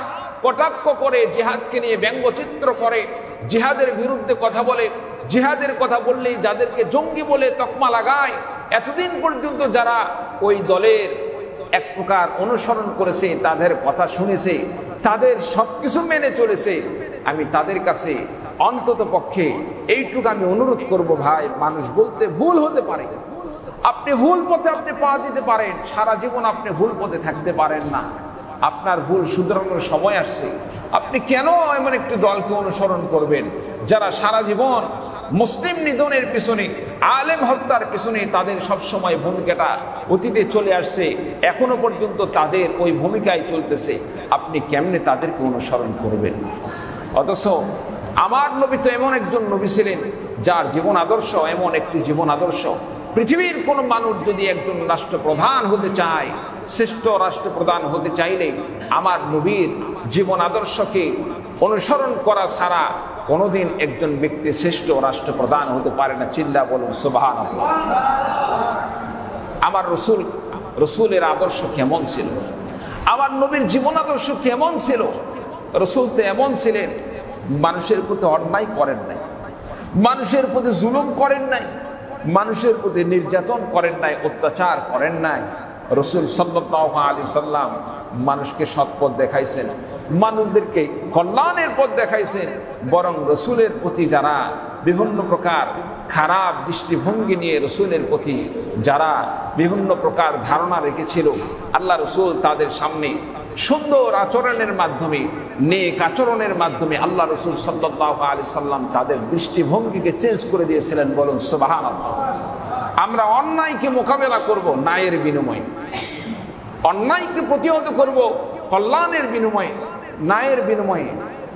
কটাক্ষ করে, জিহাদকে নিয়ে ব্যঙ্গচিত্র করে, জিহাদের বিরুদ্ধে কথা বলে, জিহাদের কথা বললেই যাদেরকে জঙ্গি বলে তকমা লাগায়, এতদিন পর্যন্ত যারা ওই দলের এক প্রকার অনুসরণ করেছে, তাদের কথা শুনেছে, তাদের সবকিছু মেনে চলেছে, আমি তাদের কাছে অন্তত পক্ষে এইটুকু আমি অনুরোধ করব, ভাই, মানুষ বলতে ভুল হতে পারে, আপনি ভুল পথে আপনি পা দিতে পারেন, সারা জীবন আপনি ভুল পথে থাকতে পারেন না, আপনার ভুল শুধরানোর সময় আসছে। আপনি কেন এমন একটি দলকে অনুসরণ করবেন যারা সারা জীবন মুসলিম নিধনের পিছনে, আলেম হত্যার পিছনে তাদের সবসময় ভূমিকাটা অতীতে চলে আসছে, এখনো পর্যন্ত তাদের ওই ভূমিকায় চলতেছে, আপনি কেমনে তাদেরকে অনুসরণ করবেন? অথচ আমার নবী তো এমন একজন নবী ছিলেন যার জীবন আদর্শ এমন একটি জীবন আদর্শ, পৃথিবীর কোন মানুষ যদি একজন রাষ্ট্রপ্রধান হতে চায়, শ্রেষ্ঠ রাষ্ট্রপ্রধান হতে চাইলে আমার নবীর জীবন আদর্শকে অনুসরণ করা ছাড়া কোনোদিন একজন ব্যক্তি শ্রেষ্ঠ রাষ্ট্রপ্রধান হতে পারে না। চিল্লা বলুন সুবহানাল্লাহ। আমার রসুলের আদর্শ কেমন ছিল? আমার নবীর জীবন আদর্শ কেমন ছিল? রসুল তো এমন ছিলেন, মানুষের প্রতি অন্যায় করেন নাই, মানুষের প্রতি জুলুম করেন নাই, মানুষের প্রতি নির্যাতন করেন নাই, অত্যাচার করেন নাই। রসুল সাল্লাল্লাহু আলাইহি সাল্লাম মানুষকে সৎ পথ দেখাইছেন, মানুষদেরকে কল্যাণের পথ দেখাইছেন। বরং রসুলের প্রতি যারা বিভিন্ন প্রকার খারাপ দৃষ্টিভঙ্গি নিয়ে রসুলের প্রতি যারা বিভিন্ন প্রকার ধারণা রেখেছিল, আল্লাহ রসুল তাদের সামনে সুন্দর আচরণের মাধ্যমে, নেক আচরণের মাধ্যমে আল্লাহ রসুল সাল্লাল্লাহু আলাইহি সাল্লাম তাদের দৃষ্টিভঙ্গিকে চেঞ্জ করে দিয়েছিলেন। বলুন সুবহানাল্লাহ। আমরা অন্যায়কে মোকাবেলা করব ন্যায়ের বিনিময়ে, অন্যায়কে প্রতিহত করব কল্যাণের বিনিময়ে, ন্যায়ের বিনিময়ে।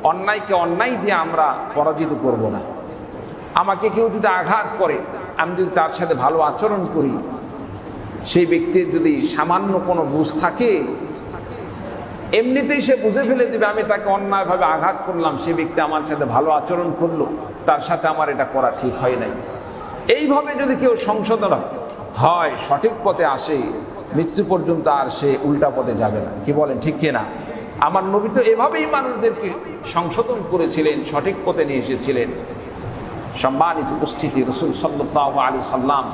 অন্যায়কে অন্যায় দিয়ে আমরা পরাজিত করব না। আমাকে কেউ যদি আঘাত করে, আমি যদি তার সাথে ভালো আচরণ করি, সেই ব্যক্তির যদি সামান্য কোনো বুঝ থাকে, এমনিতেই সে বুঝে ফেলে দিবে আমি তাকে অন্যায়ভাবে আঘাত করলাম, সে ব্যক্তি আমার সাথে ভালো আচরণ করলো, তার সাথে আমার এটা করা ঠিক হয় নাই। এইভাবে যদি কেউ সংশোধন হয়, সঠিক পথে আসে, মৃত্যু পর্যন্ত আর সে উল্টা পথে যাবে না। কি বলেন, ঠিক কিনা? আমার নবী তো এভাবেই মানুষদেরকে সংশোধন করেছিলেন, সঠিক পথে নিয়ে এসেছিলেন। সম্মানিত উপস্থিতি, রাসূল সাল্লাল্লাহু আলাইহি সাল্লাম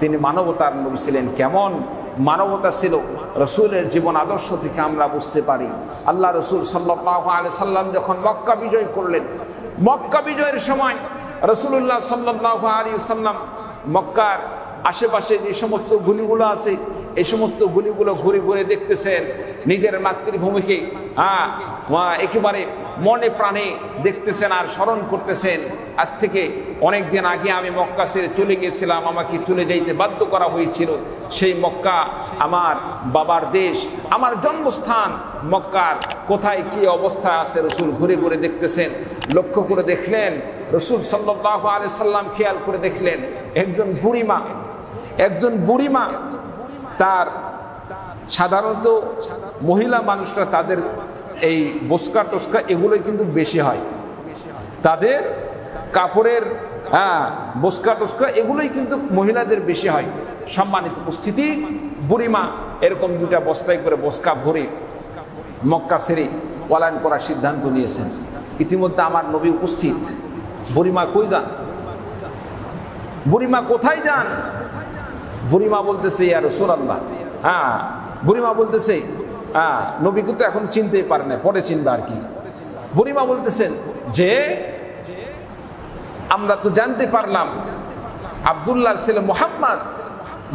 তিনি মানবতার নবী ছিলেন। কেমন মানবতা ছিল রাসূলের জীবন আদর্শ থেকে আমরা বুঝতে পারি। আল্লাহ রাসূল সাল্লাল্লাহু আলাইহি সাল্লাম যখন মক্কা বিজয় করলেন, মক্কা বিজয়ের সময় রাসূলুল্লাহ সাল্লাল্লাহু আলাইহি সাল্লাম মক্কার আশেপাশে যে সমস্ত গুলিগুলো আছে, এই সমস্ত গুলিগুলো ঘুরে ঘুরে দেখতেছেন, নিজের মাতৃভূমিকে একেবারে মনে প্রাণে দেখতেছেন আর স্মরণ করতেছেন। আজ থেকে অনেক দিন আগে আমি মক্কা ছেড়ে চলে গিয়েছিলাম, আমাকে চলে যাইতে বাধ্য করা হয়েছিল। সেই মক্কা আমার বাবার দেশ, আমার জন্মস্থান। মক্কার কোথায় কি অবস্থা আছে রসুল ঘুরে ঘুরে দেখতেছেন। লক্ষ্য করে দেখলেন, রসুল সাল্লাল্লাহু আলাইহি সাল্লাম খেয়াল করে দেখলেন, একজন বুড়িমা, তার সাধারণত মহিলা মানুষরা তাদের এই বোসকা টোসকা এগুলোই কিন্তু বেশি হয়, তাদের কাপড়ের বোসকা টোসকা এগুলোই কিন্তু মহিলাদের বেশি হয়। সম্মানিত উপস্থিতি, বুড়িমা এরকম দুটা বস্তায় করে বোসকা ভরে মক্কা ছেড়ে পলায়ন করার সিদ্ধান্ত নিয়েছেন। ইতিমধ্যে আমার নবী উপস্থিত। বুড়িমা কই যান? বুড়িমা কোথায় যান? বুড়িমা বলতেছে, ইয়া রাসূলুল্লাহ, বুড়িমা বলতেছে, নবীকে তো এখন চিনতেই পারে না, পরে চিনবে আর কি। বুড়িমা বলতেছেন যে আমরা তো জানতে পারলাম আব্দুল্লাহর ছেলে মুহাম্মদ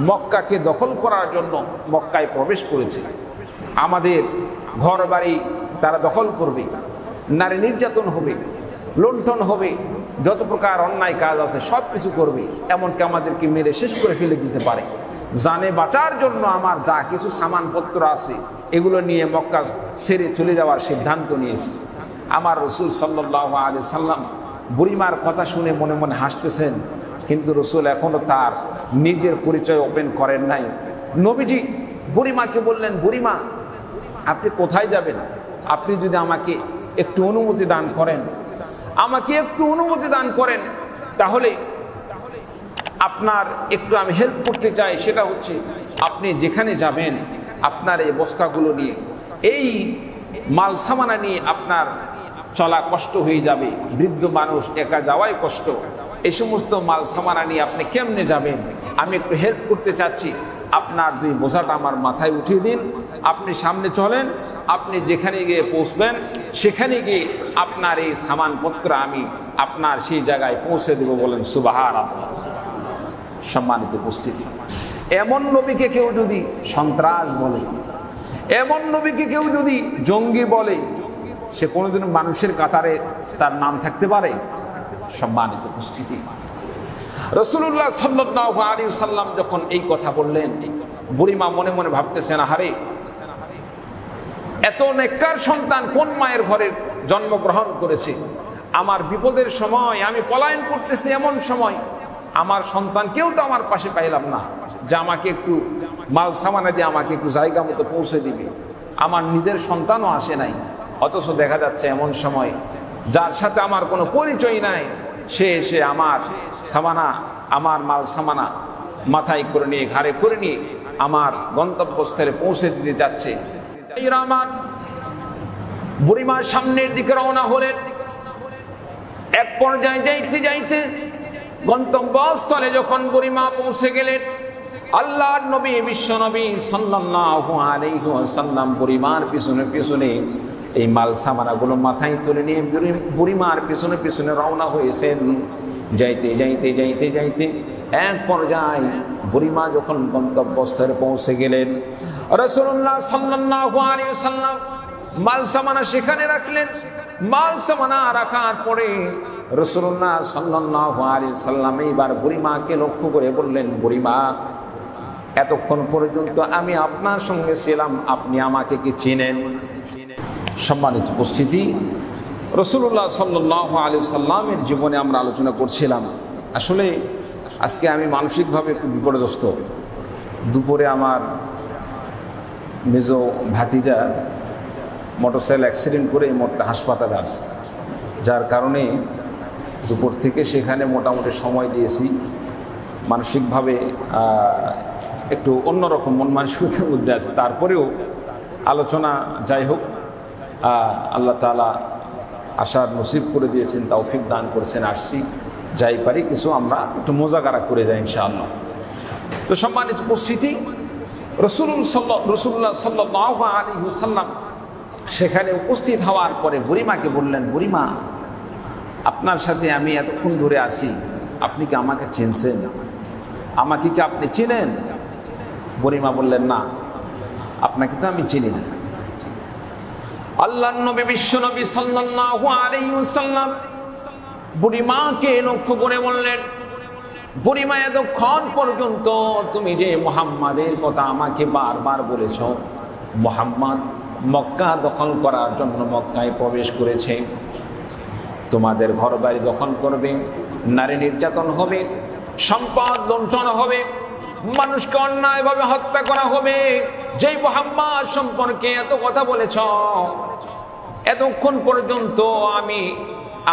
মক্কাকে দখল করার জন্য মক্কায় প্রবেশ করেছে। আমাদের ঘর বাড়ি তারা দখল করবে, নারী নির্যাতন হবে, লুণ্ঠন হবে, যত প্রকার অন্যায় কাজ আছে সব কিছু করবে, এমনকি আমাদেরকে মেরে শেষ করে ফেলে দিতে পারে। জানে বাঁচার জন্য আমার যা কিছু সামানপত্র আছে এগুলো নিয়ে মক্কা ছেড়ে চলে যাওয়ার সিদ্ধান্ত নিয়েছি। আমার রাসূল সাল্লাল্লাহু আলাইহি সাল্লাম বুড়িমার কথা শুনে মনে মনে হাসতেছেন কিন্তু রসুল এখনো তার নিজের পরিচয় ওপেন করেন নাই। নবীজি বুড়িমাকে বললেন, বুড়িমা আপনি কোথায় যাবেন? আপনি যদি আমাকে একটু অনুমতি দান করেন, আমাকে একটু অনুমতি দান করেন, তাহলে আপনার একটু আমি হেল্প করতে চাই। সেটা হচ্ছে আপনি যেখানে যাবেন আপনার এই বস্তাগুলো নিয়ে, এই মাল সামানা নিয়ে আপনার চলা কষ্ট হয়ে যাবে, বৃদ্ধ মানুষ একা যাওয়াই কষ্ট, এই সমস্ত মাল সামানা নিয়ে আপনি কেমনে যাবেন? আমি একটু হেল্প করতে চাচ্ছি, আপনার দুই বোঝাটা আমার মাথায় উঠিয়ে দিন, আপনি সামনে চলেন, আপনি যেখানে গিয়ে পৌঁছবেন সেখানে গিয়ে আপনার এই সামানপত্র আমি আপনার সেই জায়গায় পৌঁছে দেব। বলেন সুবহানাল্লাহ। সম্মানিত উপস্থিতি, এমন নবীকে কেউ যদি সন্ত্রাস বলে, এমন নবীকে কেউ যদি জঙ্গি বলে, সে কোনোদিন মানুষের কাতারে তার নাম থাকতে পারে? সম্মানিত উপস্থিতি, রাসূলুল্লাহ সাল্লাল্লাহু আলাইহি ওয়াসাল্লাম যখন এই কথা বললেন, বুড়িমা মনে মনে ভাবতেছেন, আহারে এত নেককার সন্তান কোন মায়ের ঘরে জন্মগ্রহণ করেছে? আমার বিপদের সময় আমি পলায়ন করতেছি, এমন সময় আমার সন্তান কেউ তো আমার পাশে পাইলাম না যে আমাকে একটু মাল সামানা দিয়ে আমাকে একটু জায়গা মতো পৌঁছে দিবে। আমার নিজের সন্তানও আসে নাই, অথচ দেখা যাচ্ছে এমন সময় যার সাথে আমার কোনো পরিচয় নাই, সে এসে আমার সামানা, আমার মাল সামানা মাথায় করে নিয়ে, ঘাড়ে করে নিয়ে আমার গন্তব্যস্থলে পৌঁছে দিতে যাচ্ছে। আমার বুড়িমার সামনের দিকে রওনা হলেন। এক পর্যায়ে যাইতে যাইতে গন্তব্যস্থলে যখন বুড়িমা পৌঁছে গেলেন, আল্লাহর নবী বিশ্ব নবী সাল্লাল্লাহু আলাইহি ওয়াসাল্লাম বুড়িমার পিছনে পিছনে এই মাল সামানাগুলো মাথায় তুলে নিয়ে বুড়িমার পিছনে পিছনে রওনা হয়েছেন। যাইতে যাইতে যাইতে যাইতে এক পর্যায়ে বুড়িমা যখন গন্তব্যস্থলে পৌঁছে গেলেন, রাসূলুল্লাহ সাল্লাল্লাহু আলাইহি ওয়াসাল্লাম মাল সামানা সেখানে রাখলেন। মাল সামানা রাখার পরে রাসূলুল্লাহ সাল্লাল্লাহু আলাইহি ওয়াসাল্লাম এইবার বুড়িমাকে লক্ষ্য করে বললেন, বুড়িমা এতক্ষণ পর্যন্ত আমি আপনার সঙ্গে ছিলাম, আপনি আমাকে কি চিনেন? সম্মানিত উপস্থিতি, রাসূলুল্লাহ সাল্লাল্লাহু আলাইহি ওয়াসাল্লামের জীবনে আমরা আলোচনা করছিলাম। আসলে আজকে আমি মানসিকভাবে একটু বিপর্যস্ত। দুপুরে আমার মেজ ভাতিজা মোটরসাইকেল অ্যাক্সিডেন্ট করে মোটটা হাসপাতালে আছে, যার কারণে দুপুর থেকে সেখানে মোটামুটি সময় দিয়েছি। মানসিকভাবে একটু অন্যরকম মন মানসিকতার মধ্যে আছে। তারপরেও আলোচনা যাই হোক, আল্লাহ তাআলা আশার নসিব করে দিয়েছেন, তৌফিক দান করেছেন, আসছি, যাই পারি কিছু আমরা একটু মোজাকারা করে যাই ইনশাআল্লাহ। তো সম্মানিত উপস্থিতি, রাসূলুল্লাহ সাল্লাল্লাহু আলাইহি ওয়াসাল্লাম সেখানে উপস্থিত হওয়ার পরে বুড়িমাকে বললেন, বুড়িমা আপনার সাথে আমি এতক্ষণ ধরে আছি, আপনি কি আমাকে চিনছেন? আমাকে কি আপনি চিনেন? বুড়িমা বললেন, না, আপনাকে তো আমি চিনি না। আল্লাহর নবী বিশ্ব নবী সাল্লাল্লাহু আলাইহি ওয়াসাল্লাম বুড়িমাকে লক্ষ্য করে বললেন, বুড়িমা এতক্ষণ পর্যন্ত তুমি যে মুহাম্মাদের কথা আমাকে বারবার বলেছ, মুহাম্মদ মক্কা দখল করার জন্য মক্কায় প্রবেশ করেছে, তোমাদের ঘরবাড়ি দখল করবে, নারী নির্যাতন হবে, সম্পদ লুণ্ঠন হবে, মানুষকে অন্যায়ভাবে হত্যা করা হবে। যেই মুহাম্মদ সম্পর্কে এত কথা বলেছ, এতক্ষণ পর্যন্ত আমি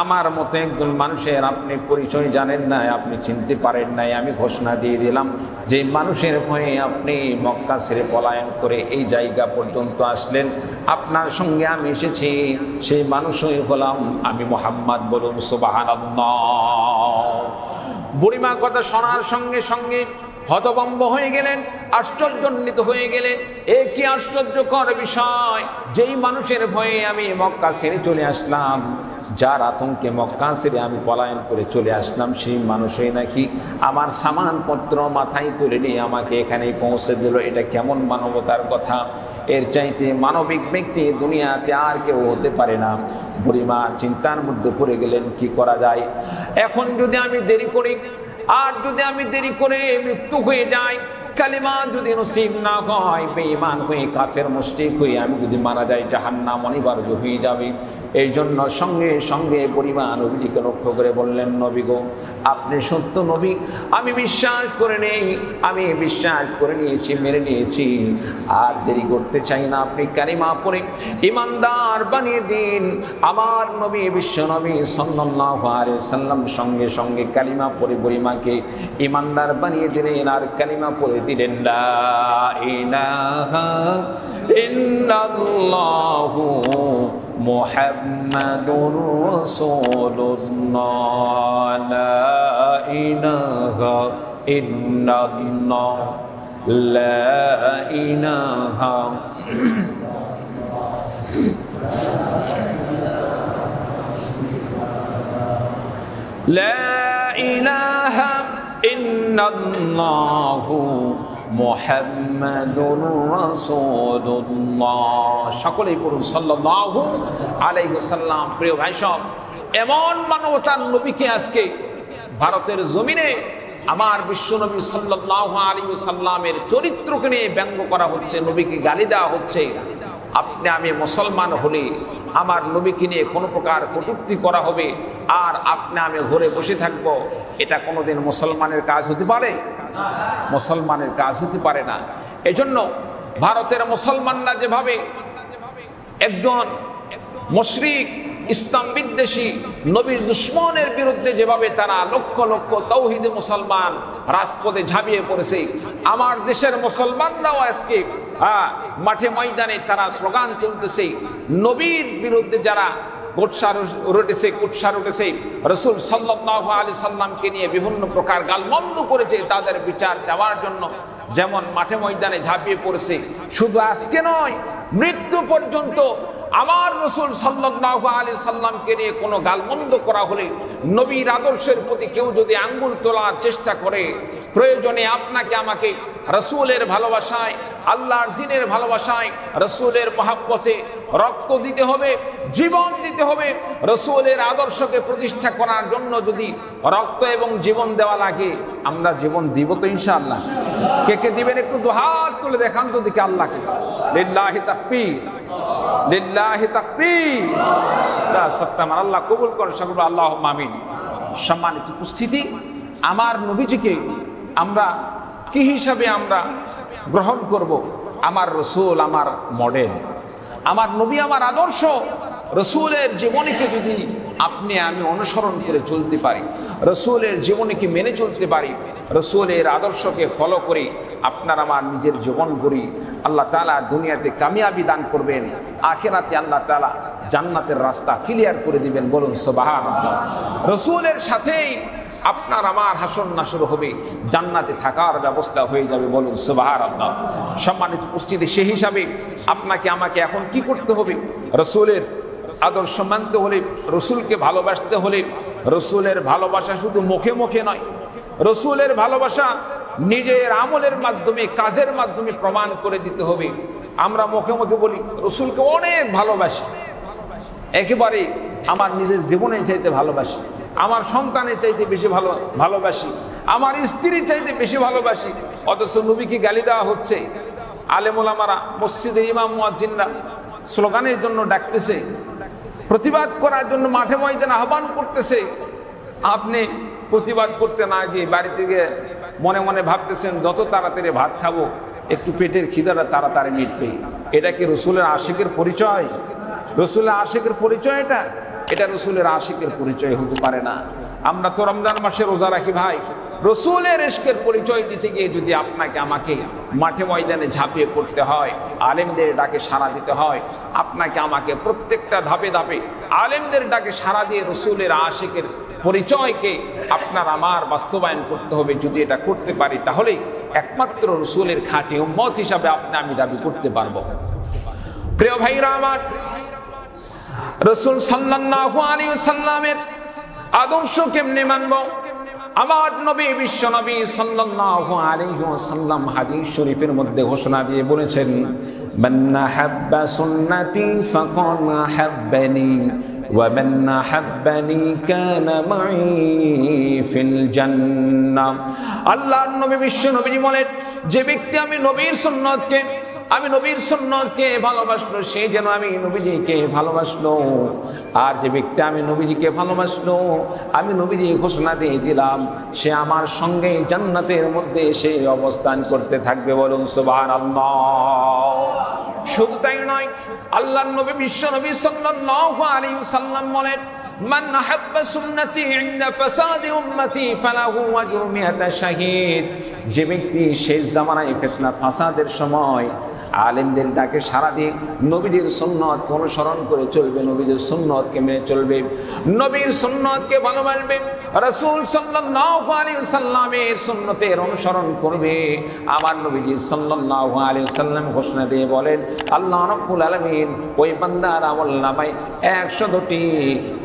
আমার মতো একজন মানুষের আপনি পরিচয় জানেন না, আপনি চিনতে পারেন নাই। আমি ঘোষণা দিয়ে দিলাম যে মানুষের ভয়ে আপনি মক্কা ছেড়ে পলায়ন করে এই জায়গা পর্যন্ত আসলেন, আপনার সঙ্গে আমি এসেছি, সেই মানুষই হলাম আমি মুহাম্মদ। বলুন সুবহানাল্লাহ। বুড়িমা কথা শোনার সঙ্গে সঙ্গে হতভম্ব হয়ে গেলেন, আশ্চর্যান্বিত হয়ে গেলেন। এ কি আশ্চর্যকর বিষয়, যেই মানুষের ভয়ে আমি মক্কা ছেড়ে চলে আসলাম, যার আতঙ্কে মক্কা ছেড়ে আমি পলায়ন করে চলে আসলাম, সেই মানুষই নাকি আমার সামানপত্র মাথায় তুলে নিয়ে আমাকে এখানেই পৌঁছে দিল। এটা কেমন মানবতার কথা! এর চাইতে মানবিক ব্যক্তি দুনিয়াতে আর কেউ হতে পারে না। বুড়িমা চিন্তার মধ্যে পড়ে গেলেন, কি করা যায়? এখন যদি আমি দেরি করি, আর যদি আমি দেরি করে মৃত্যু হয়ে যায়, কালিমা যদি নসিব না হয়, বেঈমান হয়ে কাফের মুশরিক হয়ে আমি যদি মারা যাই, জাহান্নাম অনিবার্য হয়ে যাবে। এই জন্য সঙ্গে সঙ্গে পরিবার নবীজিকে লক্ষ্য করে বললেন, নবী গো, আপনি সত্য নবী, আমি বিশ্বাস করে নেই, আমি বিশ্বাস করে নিয়েছি, মেনে নিয়েছি, আর দেরি করতে চাই না। আপনি কালিমা পড়ে ইমানদার বানিয়ে দিন। আমার নবী বিশ্ব নবী সাল্লাল্লাহু আলাইহি ওয়াসাল্লাম সঙ্গে সঙ্গে কালিমা পড়ে বুড়িমাকে ইমানদার বানিয়ে দিলেন আর কালিমা পড়ে দিলেন, লা ইলাহা ইল্লাল্লাহু মুহাম্মাদুর রাসূলুল্লাহ, লা ইলাহা ইল্লাল্লাহ, লা ইলাহা লা ইলাহা ইল্লাল্লাহু মুহাম্মাদুর রাসূলুল্লাহ। সকলেই পড়ুন সাল্লাল্লাহু আলাইহি ওয়াসাল্লাম। প্রিয় ভাই সব, এমন মানবতার নবীকে আজকে ভারতের জমিনে আমার বিশ্বনবী সাল্লাল্লাহু আলাইহি ওয়াসাল্লামের চরিত্রকে নিয়ে ব্যঙ্গ করা হচ্ছে, নবীকে গালি দেওয়া হচ্ছে। আপনি আমি মুসলমান হলে আমার নবীকে নিয়ে কোনো প্রকার কটূক্তি করা হবে আর আপনি আমি ঘরে বসে থাকবো, এটা কোনোদিন মুসলমানের কাজ হতে পারে? মুসলমানের কাজ হতে পারে না। এজন্য ভারতের মুসলমানরা যেভাবে একজন মুশরিক ইসলাম বিদ্বেষী নবীর দুশ্মনের বিরুদ্ধে যেভাবে তারা লক্ষ লক্ষ তাওহীদে মুসলমান রাজপথে ঝাঁপিয়ে পড়েছে, আমার দেশের মুসলমানরাও আজকে মাঠে ময়দানে তারা স্লোগান তুলতেছে। নবীর বিরুদ্ধে যারা কুৎসা উঠেছে, রাসূল সাল্লাল্লাহু আলাইহি সাল্লামকে নিয়ে বিভিন্ন প্রকার গালমন্দ করেছে, তাদের বিচার চাওয়ার জন্য যেমন মাঠে ময়দানে ঝাঁপিয়ে পড়েছে। শুধু আজকে নয়, মৃত্যু পর্যন্ত আমার রাসূল সাল্লাল্লাহু আলাইহি সাল্লামকে নিয়ে কোনো গালমন্দ করা হলে, নবীর আদর্শের প্রতি কেউ যদি আঙ্গুল তোলার চেষ্টা করে, প্রয়োজনে আপনাকে আমাকে রাসূলের ভালোবাসায়, আল্লাহর দ্বীনের ভালোবাসায়, রাসূলের মহব্বতে রক্ত দিতে হবে, জীবন দিতে হবে। রাসূলের আদর্শকে প্রতিষ্ঠা করার জন্য যদি রক্ত এবং জীবন দেওয়া লাগে, আমরা জীবন দিব তো ইনশাআল্লাহ। কে কে দিবেন একটু দুহাত তুলে দেখান তো দিকে আল্লাহকে। লিল্লাহি তাকবীর, লিল্লাহি তাকবীর। সত্তামান আল্লাহ কবুল করেন, সকল আল্লাহুম্মা আমিন। সম্মানিত উপস্থিতি, আমার নবীজিকে আমরা কি হিসাবে আমরা গ্রহণ করব? আমার রাসূল আমার মডেল, আমার নবী আমার আদর্শ। রাসূলের জীবনীকে যদি আপনি আমি অনুসরণ করে চলতে পারি, রাসূলের জীবনীকে মেনে চলতে পারি, রাসূলের আদর্শকে ফলো করে আপনার আমার নিজের জীবন গড়ি, আল্লাহ তাআলা দুনিয়াতে কামিয়াবি দান করবেন, আখিরাতে আল্লাহ তাআলা জান্নাতের রাস্তা ক্লিয়ার করে দিবেন। বলুন সুবহানাল্লাহ। রাসূলের সাথেই আপনার আমার হাসর নাসর হবে, জান্নাতে থাকার ব্যবস্থা হয়ে যাবে। বলুন সুবহানাল্লাহ। সম্মানিত উপস্থিতি, সেই হিসাবে আপনাকে আমাকে এখন কি করতে হবে? রাসূলের আদর্শ মানতে হলে, রাসূলকে ভালোবাসতে হলে, রাসূলের ভালোবাসা শুধু মুখে মুখে নয়, রাসূলের ভালোবাসা নিজের আমলের মাধ্যমে, কাজের মাধ্যমে প্রমাণ করে দিতে হবে। আমরা মুখে মুখে বলি রাসূলকে অনেক ভালোবাসি, একেবারে আমার নিজের জীবনের চাইতে ভালোবাসি, আমার সন্তানের চাইতে বেশি ভালোবাসি, আমার স্ত্রীর চাইতে বেশি ভালোবাসি, অথচ নবীকে গালি দেওয়া হচ্ছে। আলেম ওলামারা, মসজিদের ইমাম মুয়াজ্জিনরা স্লোগানের জন্য ডাকতেছে, প্রতিবাদ করার জন্য মাঠে ময়দানে আহ্বান করতেছে। আপনি প্রতিবাদ করতে না গিয়ে বাড়ি থেকে মনে মনে ভাবতেছেন যত তাড়াতাড়ি ভাত খাবো, একটু পেটের খিদাটা তাড়াতাড়ি মিটবে। এটা কি রাসূলের আশিকের পরিচয়? রাসূলের আশিকের পরিচয় এটা? এটা রাসূলের আশিকের পরিচয় হতে পারে না। আমরা তো রমজান মাসে রোজা রাখি ভাই, রাসূলের ইশকের পরিচয় দিতে গিয়ে যদি আপনাকে আমাকে মাঠে ময়দানে ঝাঁপিয়ে পড়তে হয়, আলেমদের ডাকে সাড়া দিতে হয়, আপনাকে আমাকে প্রত্যেকটা ধাপে ধাপে আলেমদের ডাকে সাড়া দিয়ে রাসূলের আশিকের পরিচয়কে আপনার আমার বাস্তবায়ন করতে হবে। যদি এটা করতে পারি, তাহলেই একমাত্র রাসূলের খাঁটি উম্মত হিসাবে আপনি আমি দাবি করতে পারবো। প্রিয় ভাইরা আমার, রাসূল সাল্লাল্লাহু আলাইহি ওয়াসাল্লামের আদর্শ কেমনে মানব? আমার নবী বিশ্ব নবী সাল্লাল্লাহু আলাইহি ওয়াসাল্লাম হাদিস শরীফের মধ্যে ঘোষণা দিয়ে বলেছেন, মান আহাব্বা সুন্নতি ফাকাদ আহাব্বানি ওয়া মান আহাব্বানি কানা মাই ফিল জান্নাহ। আল্লাহর নবী বিশ্ব নবী বলেন, যে ব্যক্তি আমি নবীর সুন্নতকে আমি নবীর সুন্নতকে ভালোবাসলো সে যেন আমি নবীজিকে ভালোবাসলো। আর যে ব্যক্তি আমি নবীজিকে ভালোবাসলো, আমি নবীজি ঘোষণা দিয়ে দিলাম সে আমার সঙ্গে জান্নাতের মধ্যে সে অবস্থান করতে থাকবে। বলুন সুবহানাল্লাহ। শুধু তাই নয়, আল্লাহর নবী বিশ্ব নবী সাল্লাল্লাহু আলাইহি ওয়াসাল্লাম বলেন, মান আহাব্বা সুন্নতি ইনদা ফাসাদি উম্মতি ফালাহু আজরু মিআতা শাহীদ। যে ব্যক্তি শেষ জামানায় ফিতনা ফাসাদের সময় আলেমদের ডাকে সাড়া দিয়ে নবীর সুন্নতকে অনুসরণ করে চলবে, নবীর সুন্নতকে মেনে চলবে, নবীর সুন্নতকে ভালোবাসবে, রাসূল সাল্লাল্লাহু আলাইহি ওয়াসাল্লামের সুন্নতের অনুসরণ করবে। আমার নবীজি সাল্লাল্লাহু আলাইহি ওয়াসাল্লাম ঘোষণা দিয়ে বলেন, আল্লাহ রাব্বুল আলামিন ওই বান্দার আমলনামায় 102টি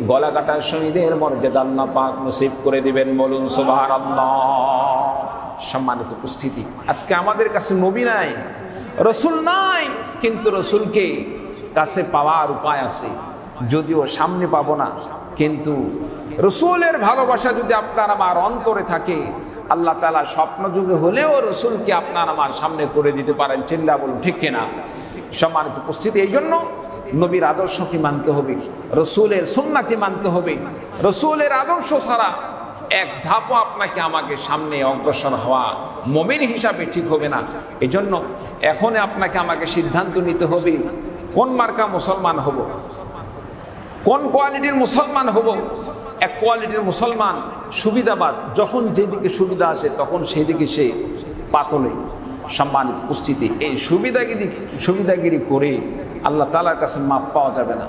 গলা কাটা শহীদের মর্যাদা আল্লাহ পাক নসিব করে দিবেন। বলুন সুবহানাল্লাহ। সম্মানিত উপস্থিতি, আজকে আমাদের কাছে নবী নাই, রসুল নাই, কিন্তু রসুলকে কাছে পাওয়ার উপায় আছে। যদিও সামনে পাবো না, কিন্তু রসুলের ভালোবাসা যদি আপনার আমার অন্তরে থাকে, আল্লাহ তাআলা স্বপ্ন যুগে হলেও রসুলকে আপনার আমার সামনে করে দিতে পারেন। চিল্লা বলুন ঠিক কিনা? সম্মানিত উপস্থিতি, এই জন্য নবীর আদর্শকে মানতে হবে, রসুলের সুন্নাহকে মানতে হবে। রসুলের আদর্শ ছাড়া এক ধাপও আপনাকে আমাকে সামনে অগ্রসর হওয়া মুমিন হিসাবে ঠিক হবে না। এই জন্য এখন আপনাকে আমাকে সিদ্ধান্ত নিতে হবে কোন মার্কা মুসলমান হব, কোন কোয়ালিটির মুসলমান হব। এক কোয়ালিটির মুসলমান সুবিধাবাদ, যখন যেদিকে সুবিধা আসে তখন সেদিকে সে পাতলে। সম্মানিত উপস্থিতি, এই সুবিধাগিরি করে আল্লাহ তাআলার কাছে মাপ পাওয়া যাবে না,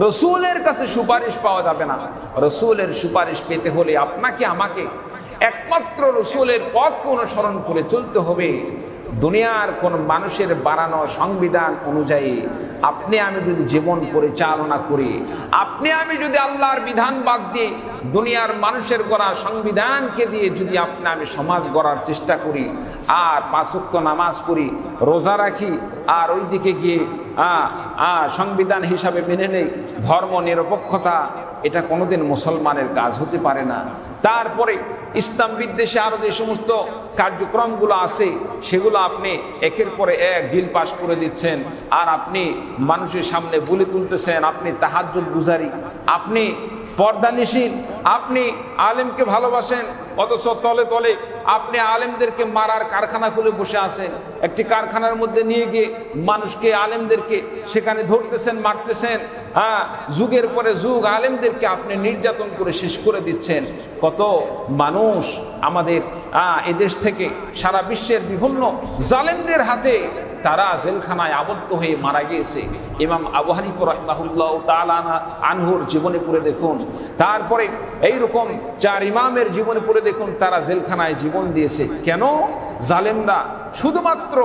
রসুলের কাছে সুপারিশ পাওয়া যাবে না। রসুলের সুপারিশ পেতে হলে আপনাকে আমাকে একমাত্র রসুলের পথকে অনুসরণ করে চলতে হবে। দুনিয়ার কোন মানুষের বানানো সংবিধান অনুযায়ী আপনি আমি যদি জীবন পরিচালনা করি, আপনি আমি যদি আল্লাহর বিধান বাদ দিয়ে দুনিয়ার মানুষের গড়া সংবিধানকে দিয়ে যদি আপনি আমি সমাজ গড়ার চেষ্টা করি, আর 5 ওয়াক্ত নামাজ পড়ি, রোজা রাখি, আর ওই দিকে গিয়ে সংবিধান হিসাবে মেনে নেই ধর্ম নিরপেক্ষতা, এটা কোনোদিন মুসলমানের কাজ হতে পারে না। তারপরে ইসলাম বিদ্বেষে আরো যে সমস্ত কার্যক্রমগুলো আছে সেগুলো আপনি একের পরে এক বিল পাস করে দিচ্ছেন, আর আপনি মানুষের সামনে বলে তুলতেছেন আপনি তাহাজ্জুদ গুজারি, আপনি পর্দানিশীল, আপনি আলেমকে ভালোবাসেন, অথচ তলে তলে আপনি আলেমদেরকে মারার কারখানা খুলে বসে আছেন। একটি কারখানার মধ্যে নিয়ে গিয়ে মানুষকে আলেমদেরকে সেখানে ধরতেছেন, মারতেছেন। যুগের পরে যুগ আলেমদেরকে আপনি নির্যাতন করে শেষ করে দিচ্ছেন। কত মানুষ আমাদের এদেশ থেকে সারা বিশ্বের বিভিন্ন জালেমদের হাতে তারা জেলখানায় আবদ্ধ হয়ে মারা গিয়েছে। ইমাম আবু হানিফা রাহিমাহুল্লাহ তাআলা আনহুর জীবনে পড়ে দেখুন, তারপরে এইরকম 4 ইমামের জীবনে পড়ে দেখুন, তারা জেলখানায় জীবন দিয়েছে। কেন? জালেমরা শুধুমাত্র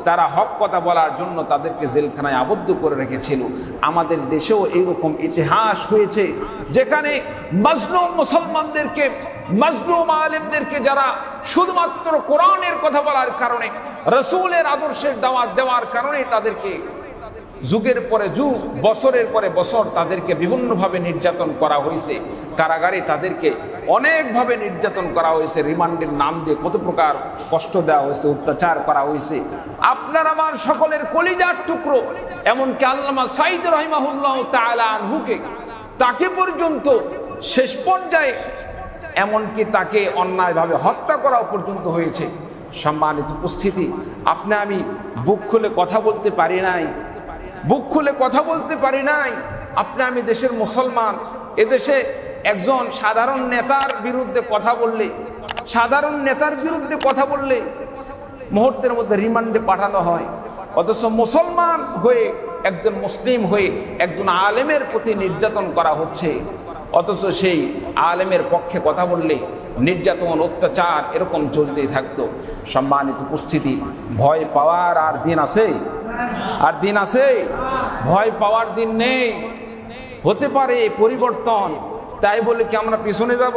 তারা হক কথা বলার জন্য তাদেরকে জেলখানায় আবদ্ধ করে রেখেছিল। আমাদের দেশেও এইরকম ইতিহাস হয়েছে, যেখানে মাজলুম মুসলমানদেরকে, মাজলুম আলেমদেরকে যারা শুধুমাত্র কোরআনের কথা বলার কারণে, রসুলের আদর্শের দাওয়াত দেওয়ার কারণে তাদেরকে যুগের পরে যুগ, বছরের পরে বছর তাদেরকে বিভিন্নভাবে নির্যাতন করা হয়েছে। কারাগারে তাদেরকে অনেকভাবে নির্যাতন করা হয়েছে, রিমান্ডের নাম দিয়ে কত প্রকার কষ্ট দেওয়া হয়েছে, অত্যাচার করা হয়েছে। আপনার আমার সকলের কলিজার টুকরো, এমনকি আল্লামা সাঈদ রাহিমাহুল্লাহ তাআলা আনহুকে, তাকে পর্যন্ত শেষ পর্যায়ে এমনকি তাকে অন্যায়ভাবে হত্যা করা পর্যন্ত হয়েছে। সম্মানিত উপস্থিতি, আপনি আমি বুক খুলে কথা বলতে পারি নাই, বুক খুলে কথা বলতে পারি নাই। আপনি আমি দেশের মুসলমান, এদেশে একজন সাধারণ নেতার বিরুদ্ধে কথা বললে, সাধারণ নেতার বিরুদ্ধে কথা বললে মুহূর্তের মধ্যে রিমান্ডে পাঠানো হয়, অথচ মুসলমান হয়ে, একজন মুসলিম হয়ে একজন আলেমের প্রতি নির্যাতন করা হচ্ছে, অথচ সেই আলেমের পক্ষে কথা বললে নির্যাতন, অত্যাচার এরকম চলতেই থাকতো। সম্মানিত উপস্থিতি, ভয় পাওয়ার আর দিন আছে? আর দিন আছে? ভয় পাওয়ার দিন নেই। হতে পারে পরিবর্তন, তাই বলে কি আমরা পিছনে যাব?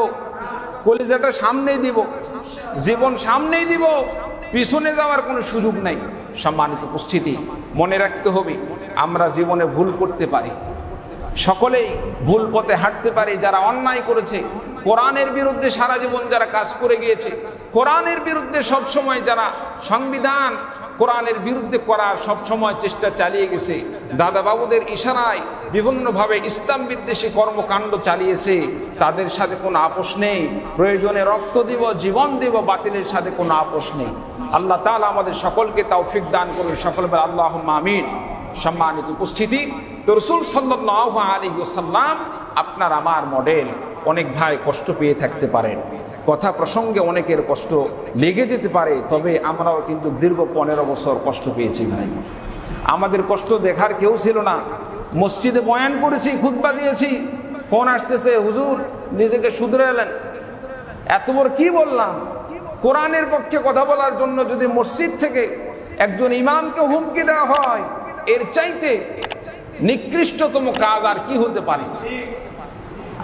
কলিজাটা সামনেই দিব, জীবন সামনেই দিব, পিছনে যাওয়ার কোনো সুযোগ নাই। সম্মানিত উপস্থিতি, মনে রাখতে হবে আমরা জীবনে ভুল করতে পারি, সকলেই ভুল পথে হাঁটতে পারে। যারা অন্যায় করেছে, কোরআনের বিরুদ্ধে সারা জীবন যারা কাজ করে গিয়েছে, কোরআনের বিরুদ্ধে সবসময় যারা সংবিধান কোরআনের বিরুদ্ধে করার সব সময় চেষ্টা চালিয়ে গেছে, দাদা বাবুদের ইশারায় বিভিন্নভাবে ইসলাম বিদ্বেষী কর্মকাণ্ড চালিয়েছে, তাদের সাথে কোনো আপোষ নেই। প্রয়োজনে রক্ত দিব, জীবন দিব, বাতিলের সাথে কোনো আপোষ নেই। আল্লাহ তাআলা আমাদের সকলকে তৌফিক দান করুন, সকলে বলে আল্লাহুম্মা আমিন। সম্মানিত উপস্থিতি, তো রাসূল সাল্লাল্লাহু আলাইহি ওয়াসাল্লাম আপনার আমার মডেল। অনেক ভাই কষ্ট পেয়ে থাকতে পারেন, কথা প্রসঙ্গে অনেকের কষ্ট লেগে যেতে পারে, তবে আমরাও কিন্তু দীর্ঘ 15 বছর কষ্ট পেয়েছি ভাই। আমাদের কষ্ট দেখার কেউ ছিল না। মসজিদে বয়ান করেছি, খুতবা দিয়েছি, ফোন আসতেছে, হুজুর নিজেকে শুধরে এলেন, এত বড় কি বললাম। কোরআনের পক্ষে কথা বলার জন্য যদি মসজিদ থেকে একজন ইমামকে হুমকি দেওয়া হয়, এর চাইতে নিকৃষ্টতম কাজ আর কি হতে পারে।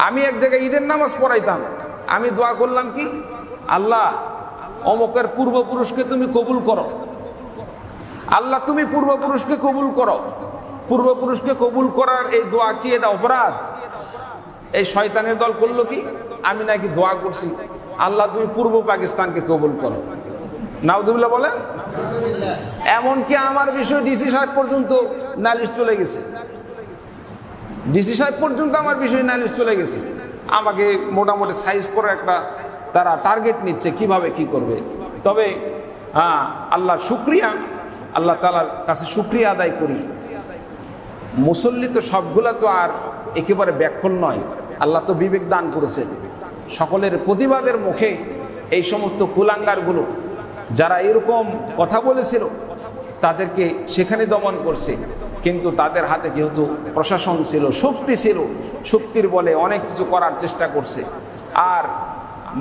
আমি এক জায়গায় ঈদের নামাজ পড়াইতাম, আমি দোয়া করলাম কি, আল্লাহ অমুকের পূর্বপুরুষকে তুমি কবুল করো, আল্লাহ তুমি পূর্বপুরুষকে কবুল করো। পূর্বপুরুষকে কবুল করার এই দোয়া কি এটা অপরাধ? এই শয়তানের দল করলো কি, আমি নাকি দোয়া করছি আল্লাহ তুমি পূর্ব পাকিস্তানকে কবুল করো। নাউজুবিল্লাহ বলেন। এমনকি আমার বিষয় ডিসি সাহেব পর্যন্ত নালিশ চলে গেছে, ডিসি সাহেব পর্যন্ত আমার বিষয়ে নালিশ চলে গেছে। আমাকে মোটামুটি সাইজ করে একটা তারা টার্গেট নিচ্ছে কিভাবে কি করবে। তবে হ্যাঁ, আল্লাহর শুকরিয়া, আল্লাহ তাআলার কাছে শুকরিয়া আদায় করি। মুসল্লি তো সবগুলা তো আর একেবারে ব্যাকুল নয়, আল্লাহ তো বিবেক দান করেছেন। সকলের প্রতিবাদের মুখে এই সমস্ত কুলাঙ্গারগুলো যারা এরকম কথা বলেছিল তাদেরকে সেখানে দমন করছে, কিন্তু তাদের হাতে যেহেতু প্রশাসন ছিল, শক্তি ছিল, শক্তির বলে অনেক কিছু করার চেষ্টা করছে। আর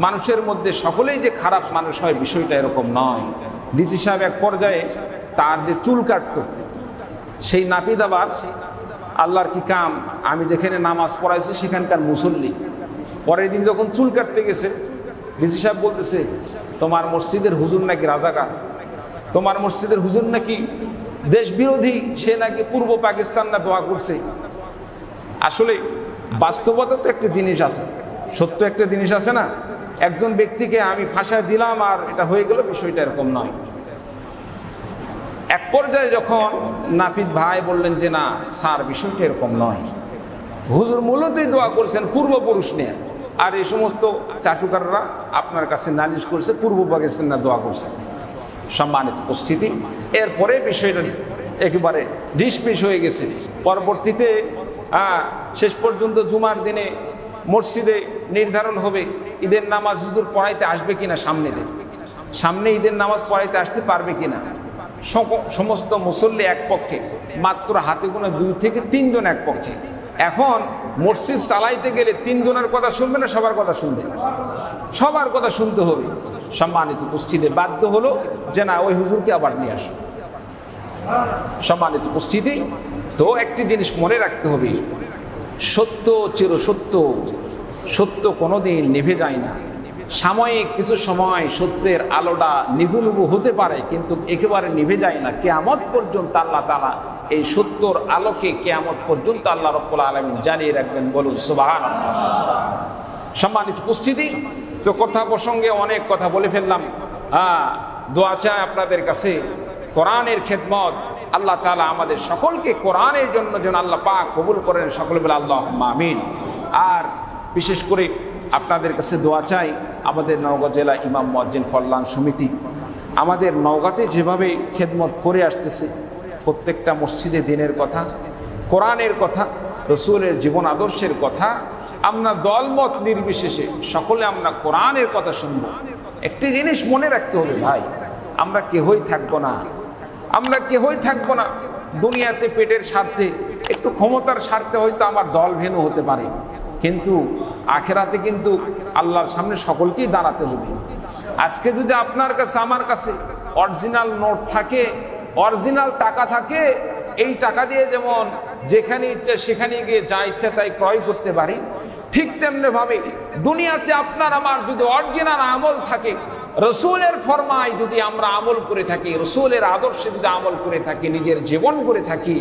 মানুষের মধ্যে সকলেই যে খারাপ মানুষ হয় বিষয়টা এরকম নয়। ডিসি সাহেব এক পর্যায়ে তার যে চুল কাটতো সেই নাপিত আবার আল্লাহর কি কাম, আমি যেখানে নামাজ পড়াইছি সেখানকার মুসল্লি, পরের দিন যখন চুল কাটতে গেছে ডিসি সাহেব বলতেছে তোমার মসজিদের হুজুর নাকি রাজাকার, তোমার মসজিদের হুজুর নাকি দেশ বিরোধী, সে নাকি পূর্ব পাকিস্তান না দোয়া করছে। আসলে বাস্তবতা তো একটা জিনিস আছে, সত্য একটা জিনিস আছে না। একজন ব্যক্তিকে আমি ফাঁসায় দিলাম আর এটা হয়ে গেল, বিষয়টা এরকম নয়। এক পর্যায়ে যখন নাপিত ভাই বললেন যে না স্যার বিষয়টা এরকম নয়, হুজুর মূলতই দোয়া করছেন পূর্বপুরুষ নিয়ে, আর এই সমস্ত চাটুকাররা আপনার কাছে নালিশ করছে পূর্ব পাকিস্তান না দোয়া করছে। সম্মানিত উপস্থিতি, এরপরে বিষয়টা একেবারে ডিসমিস হয়ে গেছে। পরবর্তীতে শেষ পর্যন্ত জুমার দিনে মসজিদে নির্ধারণ হবে ঈদের নামাজ হুজুর পড়াইতে আসবে কিনা, সামনে ঈদের নামাজ পড়াইতে আসতে পারবে কিনা। সমস্ত মুসল্লি এক পক্ষে, মাত্র হাতে গোনা 2 থেকে 3 জন এক পক্ষে। এখন মসজিদ চালাইতে গেলে 3 জনের কথা শুনবে না, সবার কথা শুনবে, সবার কথা শুনতে হবে। সম্মানিত উপস্থিতি, বাধ্য হলো যে না ওই হুজুরকে আবার নিয়ে আসো। সম্মানিত উপস্থিতি, তো একটি জিনিস মনে রাখতে হবে, সত্য চিরসত্য, সত্য কোনোদিন নিভে যায় না। সাময়িক কিছু সময় সত্যের আলোটা নিভু নিভু হতে পারে, কিন্তু একেবারে নিভে যায় না। কিয়ামত পর্যন্ত আল্লাহ তাআলা এই সত্যর আলোকে কিয়ামত পর্যন্ত আল্লাহ রাব্বুল আলামিন জানিয়ে রাখবেন। বলুন সুবহানাল্লাহ। সম্মানিত উপস্থিতি, তো কথা প্রসঙ্গে অনেক কথা বলে ফেললাম। দোয়া চাই আপনাদের কাছে, কোরআনের খেদমত, আল্লাহ তাআলা আমাদের সকলকে কোরআনের জন্য যেন আল্লাহ পাক কবুল করেন, সকলে বলে আল্লাহুম্মা আমিন। আর বিশেষ করে আপনাদের কাছে দোয়া চাই, আমাদের নওগাঁ জেলা ইমাম মুয়াজ্জিন কল্যাণ সমিতি আমাদের নওগাঁতে যেভাবে খেদমত করে আসতেছে, প্রত্যেকটা মসজিদে দিনের কথা, কোরআনের কথা, রসুলের জীবন আদর্শের কথা, আমরা দলমত নির্বিশেষে সকলে আমরা কোরআনের কথা শুনবো। একটি জিনিস মনে রাখতে হবে ভাই, আমরা কেহই থাকবো না, আমরা কেহই থাকবো না দুনিয়াতে পেটের স্বার্থে, একটু ক্ষমতার স্বার্থে হয়তো আমার দল ভেনু হতে পারে, কিন্তু আখেরাতে কিন্তু আল্লাহর সামনে সকলকেই দাঁড়াতে হবে। আজকে যদি আপনার কাছে আমার কাছে অরিজিনাল নোট থাকে, অরিজিনাল টাকা থাকে, এই টাকা দিয়ে যেমন যেখানে ইচ্ছা সেখানে গিয়ে যা ইচ্ছা তাই ক্রয় করতে পারি, ঠিক তেমনি ভাবে দুনিয়াতে আপনার আমার যদি অরিজিনাল আমল থাকে, রসুলের ফরমায় যদি আমরা আমল করে থাকি, রসুলের আদর্শে যদি আমল করে থাকি, নিজের জীবন করে থাকি,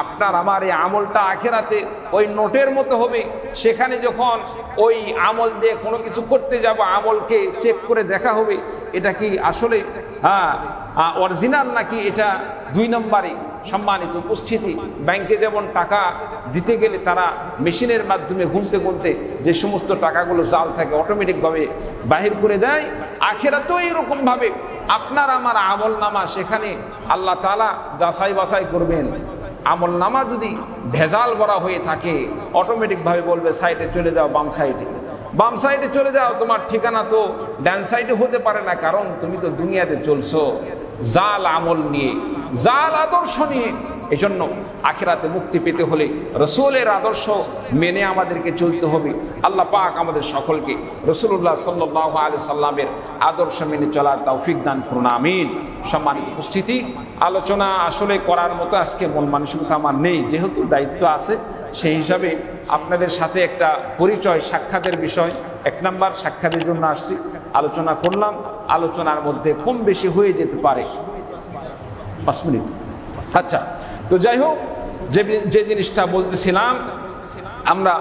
আপনার আমার এই আমলটা আখেরাতে ওই নোটের মতো হবে। সেখানে যখন ওই আমল দিয়ে কোনো কিছু করতে যাব, আমলকে চেক করে দেখা হবে এটা কি আসলে হ্যাঁ অরিজিনাল নাকি এটা 2 নম্বরে। সম্মানিত উপস্থিতি, ব্যাংকে যেমন টাকা দিতে গেলে তারা মেশিনের মাধ্যমে গুনতে গুনতে যে সমস্ত টাকাগুলো জাল থাকে অটোমেটিকভাবে বাহির করে দেয়, আখিরাতেও এরকম ভাবে আপনার আমার আমল নামা সেখানে আল্লাহ তাআলা যাচাই বাছাই করবেন। আমল নামা যদি ভেজাল ভরা হয়ে থাকে অটোমেটিকভাবে বলবে সাইডে চলে যাও, বাম সাইডে চলে যাও, তোমার ঠিকানা তো ডান সাইডে হতে পারে না, কারণ তুমি তো দুনিয়াতে চলছো জাল আমল নিয়ে, জাল আদর্শ নিয়ে। এই জন্য আখিরাতে মুক্তি পেতে হলে রসুলের আদর্শ মেনে আমাদেরকে চলতে হবে। আল্লাহ পাক আমাদের সকলকে রাসূলুল্লাহ সাল্লাল্লাহু আলাইহি সাল্লামের আদর্শ মেনে চলার তৌফিক দান করুন, আমিন। সম্মানিত উপস্থিতি, আলোচনা আসলে করার মতো আজকে মন মানসিকতা আমার নেই, যেহেতু দায়িত্ব আছে, সেই হিসাবে আপনাদের সাথে একটা পরিচয় সাক্ষাতের বিষয়, 1 নাম্বার সাক্ষাতের জন্য আসছি, আলোচনা করলাম। আলোচনার মধ্যে কম বেশি হয়ে যেতে পারে, 5 মিনিট। আচ্ছা, তো যাই হোক, যে জিনিসটা বলতেছিলাম আমরা